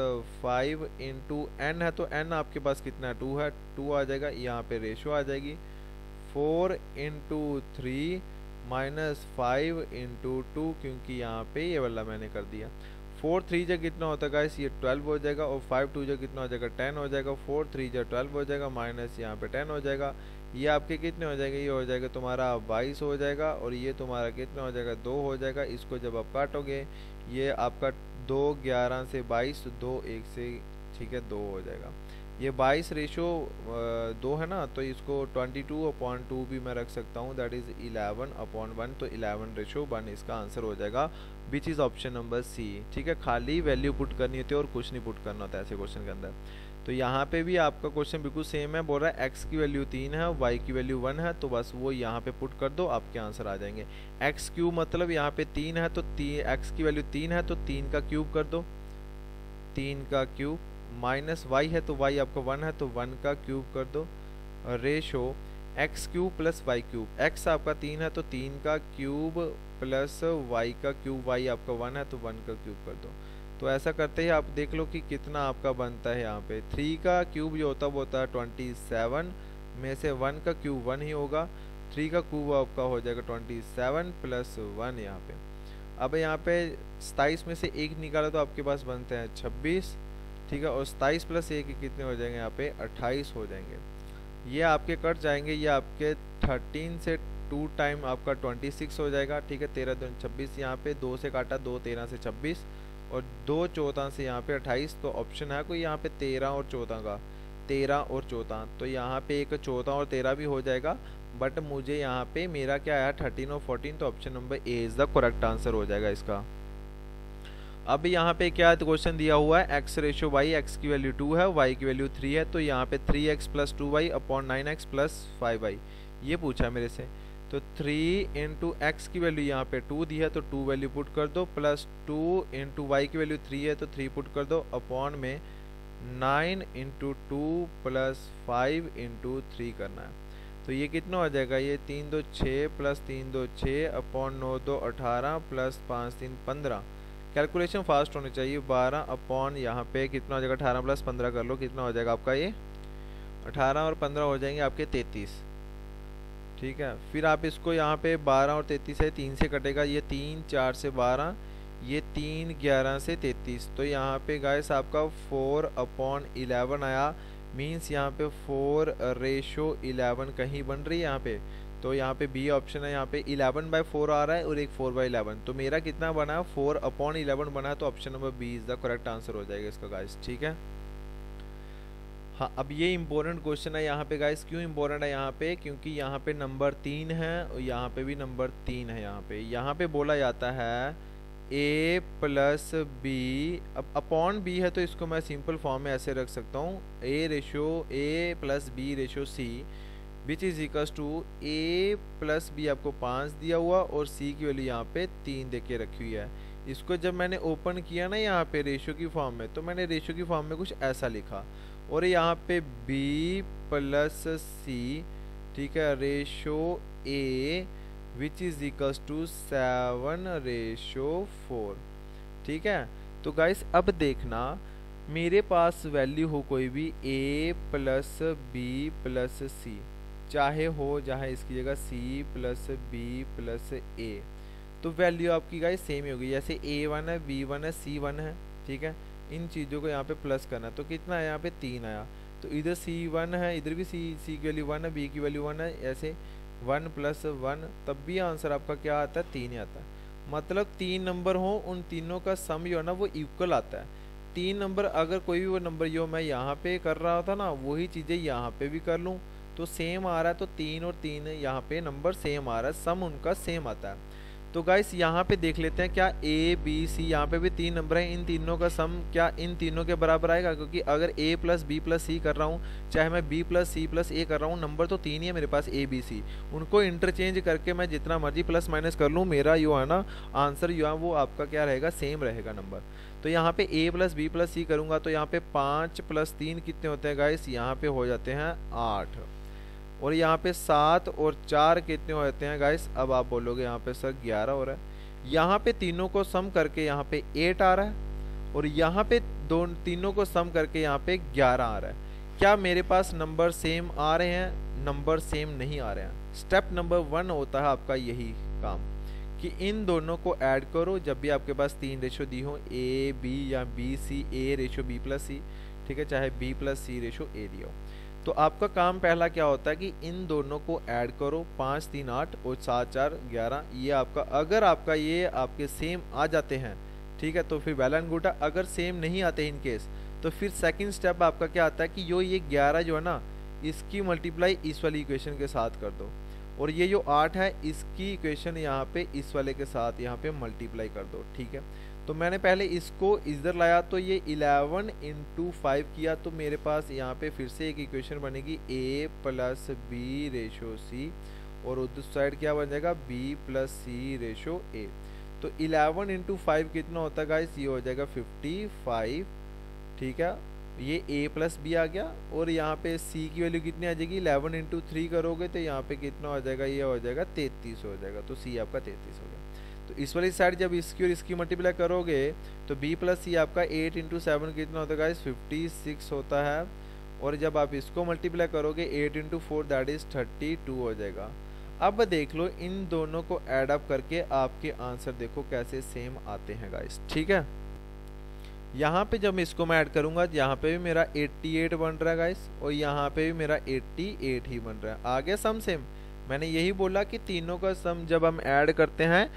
5 × n है, तो n आपके पास कितना है 2 है, 2 आ जाएगा। यहाँ पे रेशियो आ जाएगी 4 × 3 माइनस 5 × 2, क्योंकि यहाँ पे ये वाला मैंने कर दिया। 4 3 जा कितना होता है गाइस, ये 12 हो जाएगा और 5 2 जा कितना हो जाएगा 10 हो जाएगा। 4 3 जा 12 हो जाएगा माइनस यहाँ पे 10 हो जाएगा। ये आपके कितने हो जाएंगे, ये हो जाएगा तुम्हारा 22 हो जाएगा और ये तुम्हारा कितना हो जाएगा 2 हो जाएगा। इसको जब आप काटोगे ये आपका 2 11 से 22, 2 1 से, ठीक है, 2 हो जाएगा। ये 22:2 है ना, तो इसको 22/2 भी मैं रख सकता हूँ, दैट इज 11/1, तो 11:1 इसका आंसर हो जाएगा, which is option number C, ठीक है। खाली वैल्यू पुट करनी होती है और कुछ नहीं पुट करना होता है ऐसे क्वेश्चन के अंदर। तो यहाँ पे भी आपका क्वेश्चन बिल्कुल सेम है, बोल रहा है x की वैल्यू 3 है, y की वैल्यू 1 है, तो बस वो यहाँ पे पुट कर दो, आपके आंसर आ जाएंगे। x³ मतलब यहाँ पे 3 है, तो x की वैल्यू 3 है तो 3 का क्यूब कर दो, 3 का क्यूब, माइनस y है तो y आपका 1 है तो 1 का क्यूब कर दो, ratio x³ plus y³। x आपका 3 है तो 3 का क्यूब प्लस y का क्यूब, y आपका 1 है तो 1 का क्यूब कर दो। तो ऐसा करते ही आप देख लो कि कितना आपका बनता है। यहाँ पे 3 का क्यूब जो होता है वो होता है 27, में से 1 का क्यूब 1 ही होगा, 3 का क्यूब आपका हो जाएगा 27 प्लस 1 यहाँ पे। अब यहाँ पे 27 में से 1 निकाला तो आपके पास बनते हैं 26, ठीक है, और 27 प्लस 1 कितने हो जाएंगे, यहाँ पे 28 हो जाएंगे। ये आपके कट जाएंगे, ये आपके 13 से 2 टाइम आपका 26 हो जाएगा, ठीक है, 13 2 26, यहाँ पे 2 से काटा 2 13 से 26 और 2 14 से यहाँ पे 28, तो ऑप्शन है कोई यहाँ पे 13 और 14 का, 13 और 14, तो यहाँ पे एक 14 और 13 भी हो जाएगा, बट मुझे यहाँ पे मेरा क्या आया 13 और 14, तो option number A is the correct answer हो जाएगा इसका। अब यहाँ पे क्या क्वेश्चन दिया हुआ है, x/y, x की वैल्यू 2 है, y की वैल्यू 3 है, तो यहाँ पे 3x plus 2y upon 9x plus 5y ये पूछा है मेरे से। तो 3 × x की वैल्यू यहाँ पे 2 दी है तो 2 वैल्यू पुट कर दो, प्लस 2 × y की वैल्यू 3 है तो 3 पुट कर दो, अपॉन में 9 × 2 प्लस 5 × 3 करना है। तो ये कितना हो जाएगा, ये 3 2 6 plus 3 2 6 upon 9 2 18 plus 5 3 15, calculation fast होनी चाहिए, 12 अपॉन यहाँ पे कितना हो जाएगा 18 प्लस 15 कर लो, कितना हो जाएगा आपका, ये 18 और 15 हो जाएंगे आपके 33, ठीक है। फिर आप इसको यहाँ पे 12 और 33 है, 3 से कटेगा, ये 3 4 से 12, ये 3 11 से 33, तो यहाँ पे गाइस आपका 4/11 आया, मीन्स यहाँ पे 4:11 कहीं बन रही है यहाँ पे, तो यहाँ पे बी ऑप्शन है, यहाँ पे 11/4 आ रहा है और एक 4/11, तो मेरा कितना बना 4/11 बना है, तो option number B is the correct answer हो जाएगा इसका गाइस, ठीक है। हाँ, अब ये इंपॉर्टेंट क्वेश्चन है यहाँ पे गाइस, क्यों इंपॉर्टेंट है यहाँ पे, क्योंकि यहाँ पे नंबर 3 है और यहाँ पे भी नंबर 3 है। यहाँ पे बोला जाता है a प्लस बी, अब अपॉन बी है तो इसको मैं सिंपल फॉर्म में ऐसे रख सकता हूँ, a plus B ratio C which is equals to a plus B आपको 5 दिया हुआ और c की वैल्यू यहाँ पे 3 दे के रखी हुई है। इसको जब मैंने ओपन किया ना यहाँ पे रेशो की फॉर्म में, तो मैंने रेशो की फॉर्म में कुछ ऐसा लिखा, और यहाँ पे b प्लस सी, ठीक है, ratio a which is equals to 7:4, ठीक है। तो गाइस अब देखना, मेरे पास वैल्यू हो कोई भी a plus B plus C, चाहे हो चाहे इसकी जगह c plus B plus a, तो वैल्यू आपकी गाइस सेम ही होगी। जैसे a1 है, b1 है, c1 है, ठीक है, इन चीज़ों को यहाँ पे प्लस करना, तो कितना है यहाँ पे 3 आया। तो इधर c1 है, इधर भी c की वैल्यू 1 है, b की वैल्यू 1 है, ऐसे 1 + 1, तब भी आंसर आपका क्या आता है, 3 ही आता है। मतलब 3 नंबर हो, उन तीनों का सम जो है ना वो इक्वल आता है। 3 नंबर अगर कोई भी वो नंबर जो मैं यहाँ पे कर रहा था ना, वही चीज़ें यहाँ पे भी कर लूँ तो सेम आ रहा है। तो 3 और 3 यहाँ पे नंबर सेम आ रहा है, सम उनका सेम आता है। तो गाइस यहाँ पे देख लेते हैं, क्या a b c यहाँ पे भी 3 नंबर है, इन तीनों का सम क्या इन तीनों के बराबर आएगा? क्योंकि अगर a प्लस b प्लस सी कर रहा हूँ, चाहे मैं b plus c plus a कर रहा हूँ, नंबर तो 3 ही है मेरे पास a b c, उनको इंटरचेंज करके मैं जितना मर्जी प्लस माइनस कर लूँ, मेरा जो है ना आंसर जो है वो आपका क्या रहेगा, सेम रहेगा नंबर। तो यहाँ पे a प्लस b प्लस सी करूँगा तो यहाँ पे 5 + 3 कितने होते हैं गाइस, यहाँ पे हो जाते हैं 8, और यहाँ पे 7 और 4 कितने होते हैं गाइस। अब आप बोलोगे यहाँ पे सर 11 हो रहा है, यहाँ पे तीनों को सम करके यहाँ पे 8 आ रहा है, और यहाँ पे तीनों को सम करके यहाँ पे 11 आ रहा है। क्या मेरे पास नंबर सेम आ रहे हैं? नंबर सेम नहीं आ रहे हैं। स्टेप नंबर 1 होता है आपका यही काम कि इन दोनों को ऐड करो जब भी आपके पास 3 रेशो दी हो, a b या b c, a ratio b plus सी, ठीक है, चाहे b plus C ratio a दिया हो। तो आपका काम पहला क्या होता है कि इन दोनों को ऐड करो, 5 3 8 और 7 4 11, ये आपका, अगर आपका ये आपके सेम आ जाते हैं, ठीक है, तो फिर वेल एंड गुड है। अगर सेम नहीं आते इन केस, तो फिर सेकंड स्टेप आपका क्या आता है कि ये 11 जो है ना, इसकी मल्टीप्लाई इस वाली इक्वेशन के साथ कर दो, और ये जो 8 है इसकी इक्वेशन यहाँ पे इस वाले के साथ यहाँ पे मल्टीप्लाई कर दो, ठीक है। तो मैंने पहले इसको इधर लाया तो ये 11 × 5 किया, तो मेरे पास यहाँ पे फिर से एक इक्वेशन बनेगी a plus B ratio C, और उधर साइड क्या बन जाएगा b plus C ratio a। तो 11 × 5 कितना होता है गाइस, ये हो जाएगा 55, ठीक है, ये a प्लस बी आ गया, और यहाँ पे c की वैल्यू कितनी आ जाएगी, 11 × 3 करोगे तो यहाँ पे कितना हो जाएगा, ये हो जाएगा 33 हो जाएगा, तो c आपका 33 हो गया। तो इस वाली साइड जब इसकी और इसकी मल्टीप्लाई करोगे तो b प्लस सी आपका 8 × 7 कितना होता है गाइस, 56 होता है, और जब आप इसको मल्टीप्लाई करोगे 8 × 4 दैट इज 32 हो जाएगा। अब देख लो इन दोनों को ऐड अप करके आपके आंसर देखो कैसे सेम आते हैं गाइस, ठीक है। यहाँ पे जब इसको मैं ऐड करूंगा, यहाँ पे भी मेरा 88 बन रहा है गाइस, और यहाँ पे भी मेरा 88 ही बन रहा है। आ गया सम सेम। मैंने यही बोला कि तीनों का सम जब हम ऐड करते हैं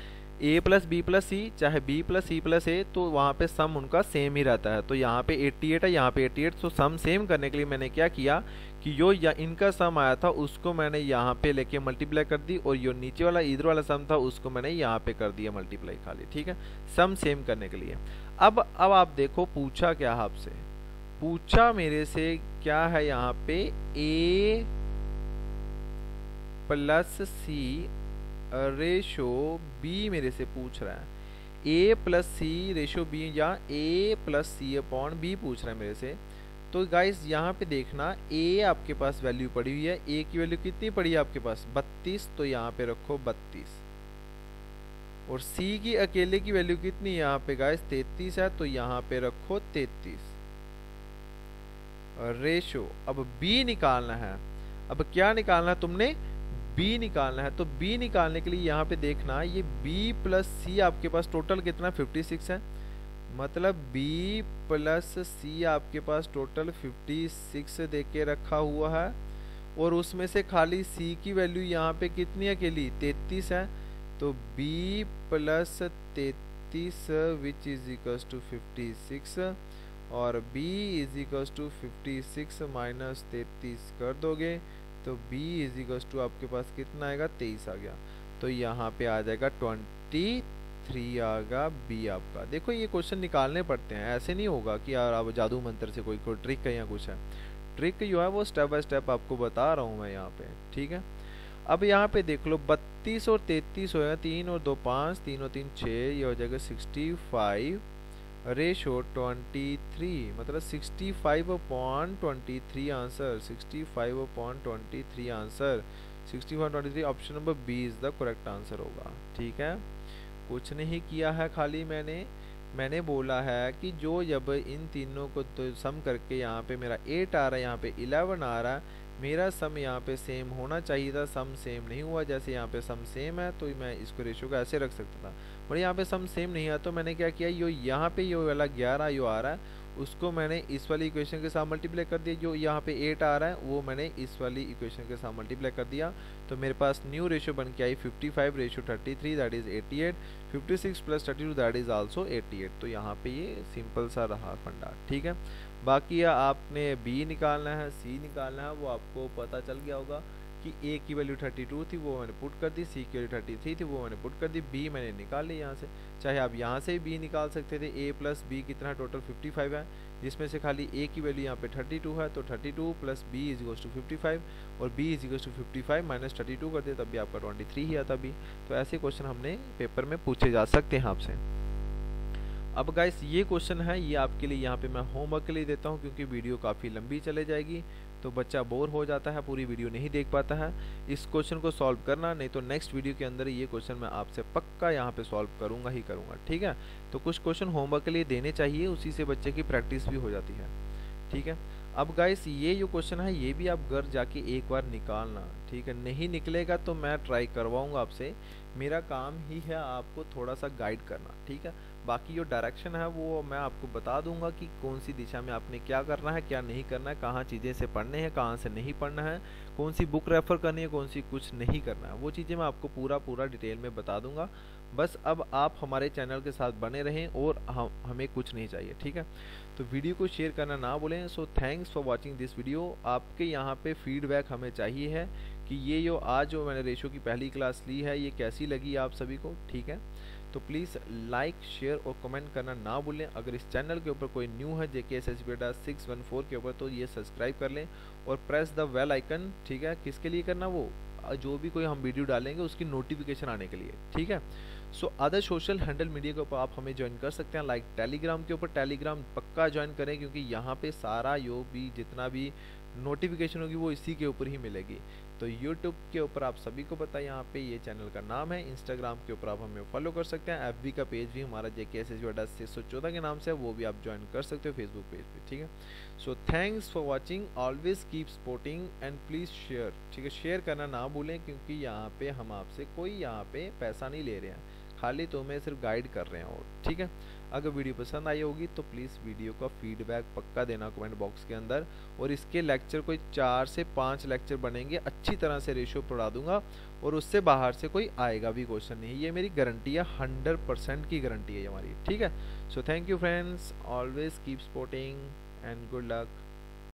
a plus B plus C, चाहे b plus C plus a, तो वहाँ पे सम उनका सेम ही रहता है। तो यहाँ पे 88 है, यहाँ पे 88, तो सम सेम करने के लिए मैंने क्या किया कि जो या इनका सम आया था उसको मैंने यहाँ पे लेके मल्टीप्लाई कर दी, और जो नीचे वाला इधर वाला सम था उसको मैंने यहाँ पे कर दिया मल्टीप्लाई खाली, ठीक है, सम सेम करने के लिए। अब आप देखो पूछा क्या है आपसे, पूछा मेरे से क्या है यहाँ पे a plus C ratio B मेरे से पूछ रहा है, a plus C ratio B या a plus C upon B पूछ रहा है मेरे से। तो गाइस यहाँ पे देखना, a आपके पास वैल्यू पड़ी हुई है, a की वैल्यू कितनी पड़ी है आपके पास 32, तो यहाँ पे रखो 32, और c की अकेले की वैल्यू कितनी है यहाँ पे गाइस 33 है, तो यहाँ पे रखो 33 रेशो। अब b निकालना है, अब क्या निकालना है तुमने, b निकालना है। तो b निकालने के लिए यहाँ पे देखना, ये b प्लस सी आपके पास टोटल कितना 56 है, मतलब b प्लस सी आपके पास टोटल 56 दे के रखा हुआ है, और उसमें से खाली c की वैल्यू यहाँ पे कितनी अकेली 33 है, तो b plus 33 which is equals to 56, और b is equals to 56 minus 33 कर दोगे तो b इज इक्वल्स टू आपके पास कितना आएगा 23 आ गया, तो यहाँ पे आ जाएगा 23 आएगा b आपका। देखो ये क्वेश्चन निकालने पड़ते हैं, ऐसे नहीं होगा कि यार अब जादू मंत्र से कोई ट्रिक है या कुछ है। ट्रिक जो है वो स्टेप बाय स्टेप आपको बता रहा हूँ मैं यहाँ पे, ठीक है। अब यहाँ पे देख लो 32 और 33 होगा, 3 और 2 5, 3 और 3 6, ये हो जाएगा 65 रेशो 23, मतलब 65/23 answer, 65/23 answer, 65/23 option number B is the correct answer होगा। ठीक है, कुछ नहीं किया है, खाली मैंने बोला है कि जो जब इन तीनों को तो सम करके यहाँ पे मेरा 8 आ रहा है, यहाँ पे 11 आ रहा है, मेरा सम यहाँ पे सेम होना चाहिए था, सम सेम नहीं हुआ। जैसे यहाँ पे सम सेम है तो मैं इसको रेशो को ऐसे रख सकता था, पर यहाँ पे सम सेम नहीं है तो मैंने क्या किया, यो यहाँ पे यो वाला 11 यो आ रहा है, उसको मैंने इस वाली इक्वेशन के साथ मल्टीप्लाई कर दिया। जो यहाँ पे 8 आ रहा है वो मैंने इस वाली इक्वेशन के साथ मल्टीप्लाई कर दिया, तो मेरे पास न्यू रेशो बन के आई 55/33 that is 88, 56 + 32 that is also 88। तो यहाँ पे ये सिंपल सा रहा फंडा। ठीक है, बाकी आपने बी निकालना है, सी निकालना है, वो आपको पता चल गया होगा कि ए की वैल्यू 32 थी वो मैंने पुट कर दी, सी की वैल्यू 33 थी वो मैंने पुट कर दी, बी मैंने निकाल ली यहाँ से। चाहे आप यहाँ से बी निकाल सकते थे, ए प्लस बी कितना टोटल 55 है, जिसमें से खाली ए की वैल्यू यहाँ पे 32 है, तो 32 + b = 55 और b = 55 - 32 कर दे तब भी आपका 23 ही आता बी। तो ऐसे क्वेश्चन हमने पेपर में पूछे जा सकते हैं आपसे। अब गाइस ये क्वेश्चन है, ये आपके लिए यहाँ पे मैं होमवर्क के लिए देता हूँ, क्योंकि वीडियो काफ़ी लंबी चले जाएगी तो बच्चा बोर हो जाता है, पूरी वीडियो नहीं देख पाता है। इस क्वेश्चन को सॉल्व करना, नहीं तो नेक्स्ट वीडियो के अंदर ये क्वेश्चन मैं आपसे पक्का यहाँ पे सॉल्व करूँगा ही करूँगा। ठीक है, तो कुछ क्वेश्चन होमवर्क के लिए देने चाहिए, उसी से बच्चे की प्रैक्टिस भी हो जाती है। ठीक है, अब गाइस ये जो क्वेश्चन है ये भी आप घर जाके एक बार निकालना। ठीक है, नहीं निकलेगा तो मैं ट्राई करवाऊंगा आपसे, मेरा काम ही है आपको थोड़ा सा गाइड करना। ठीक है, बाकी जो डायरेक्शन है वो मैं आपको बता दूंगा कि कौन सी दिशा में आपने क्या करना है क्या नहीं करना है, कहाँ चीज़ें से पढ़ने हैं कहाँ से नहीं पढ़ना है, कौन सी बुक रेफर करनी है कौन सी कुछ नहीं करना है, वो चीज़ें मैं आपको पूरा डिटेल में बता दूंगा। बस अब आप हमारे चैनल के साथ बने रहें और हमें कुछ नहीं चाहिए। ठीक है, तो वीडियो को शेयर करना ना भूलें। So thanks for watching this video. आपके यहाँ पे फीडबैक हमें चाहिए है कि ये जो आज जो मैंने रेशो की पहली क्लास ली है ये कैसी लगी आप सभी को। ठीक है, तो प्लीज़ लाइक शेयर और कमेंट करना ना भूलें। अगर इस चैनल के ऊपर कोई न्यू है JKSSB अड्डा 614 के ऊपर तो ये सब्सक्राइब कर लें और प्रेस द बेल आइकन। ठीक है, किसके लिए करना, वो जो भी कोई हम वीडियो डालेंगे उसकी नोटिफिकेशन आने के लिए। ठीक है, so other social handle media के ऊपर आप हमें ज्वाइन कर सकते हैं, लाइक टेलीग्राम के ऊपर। टेलीग्राम पक्का ज्वाइन करें क्योंकि यहाँ पे सारा जो भी जितना भी नोटिफिकेशन होगी वो इसी के ऊपर ही मिलेगी। तो यूट्यूब के ऊपर आप सभी को पता है यहाँ पे ये चैनल का नाम है। इंस्टाग्राम के ऊपर आप हमें फॉलो कर सकते हैं। FB का पेज भी हमारा JKSSB अड्डा 614 के नाम से है, वो भी आप ज्वाइन कर सकते हो फेसबुक पेज पे। ठीक है, so thanks for watching, always keep supporting and please share. ठीक है, शेयर करना ना भूलें क्योंकि यहाँ पे हम आपसे कोई यहाँ पे पैसा नहीं ले रहे हैं, खाली तुम्हें सिर्फ गाइड कर रहे हैं। और ठीक है, अगर वीडियो पसंद आई होगी तो प्लीज़ वीडियो का फीडबैक पक्का देना कमेंट बॉक्स के अंदर। और इसके लेक्चर कोई 4 से 5 लेक्चर बनेंगे, अच्छी तरह से रेशियो पढ़ा दूंगा और उससे बाहर से कोई आएगा भी क्वेश्चन नहीं, ये मेरी गारंटी है, 100% की गारंटी है हमारी। ठीक है, so thank you friends, always keep supporting and good luck.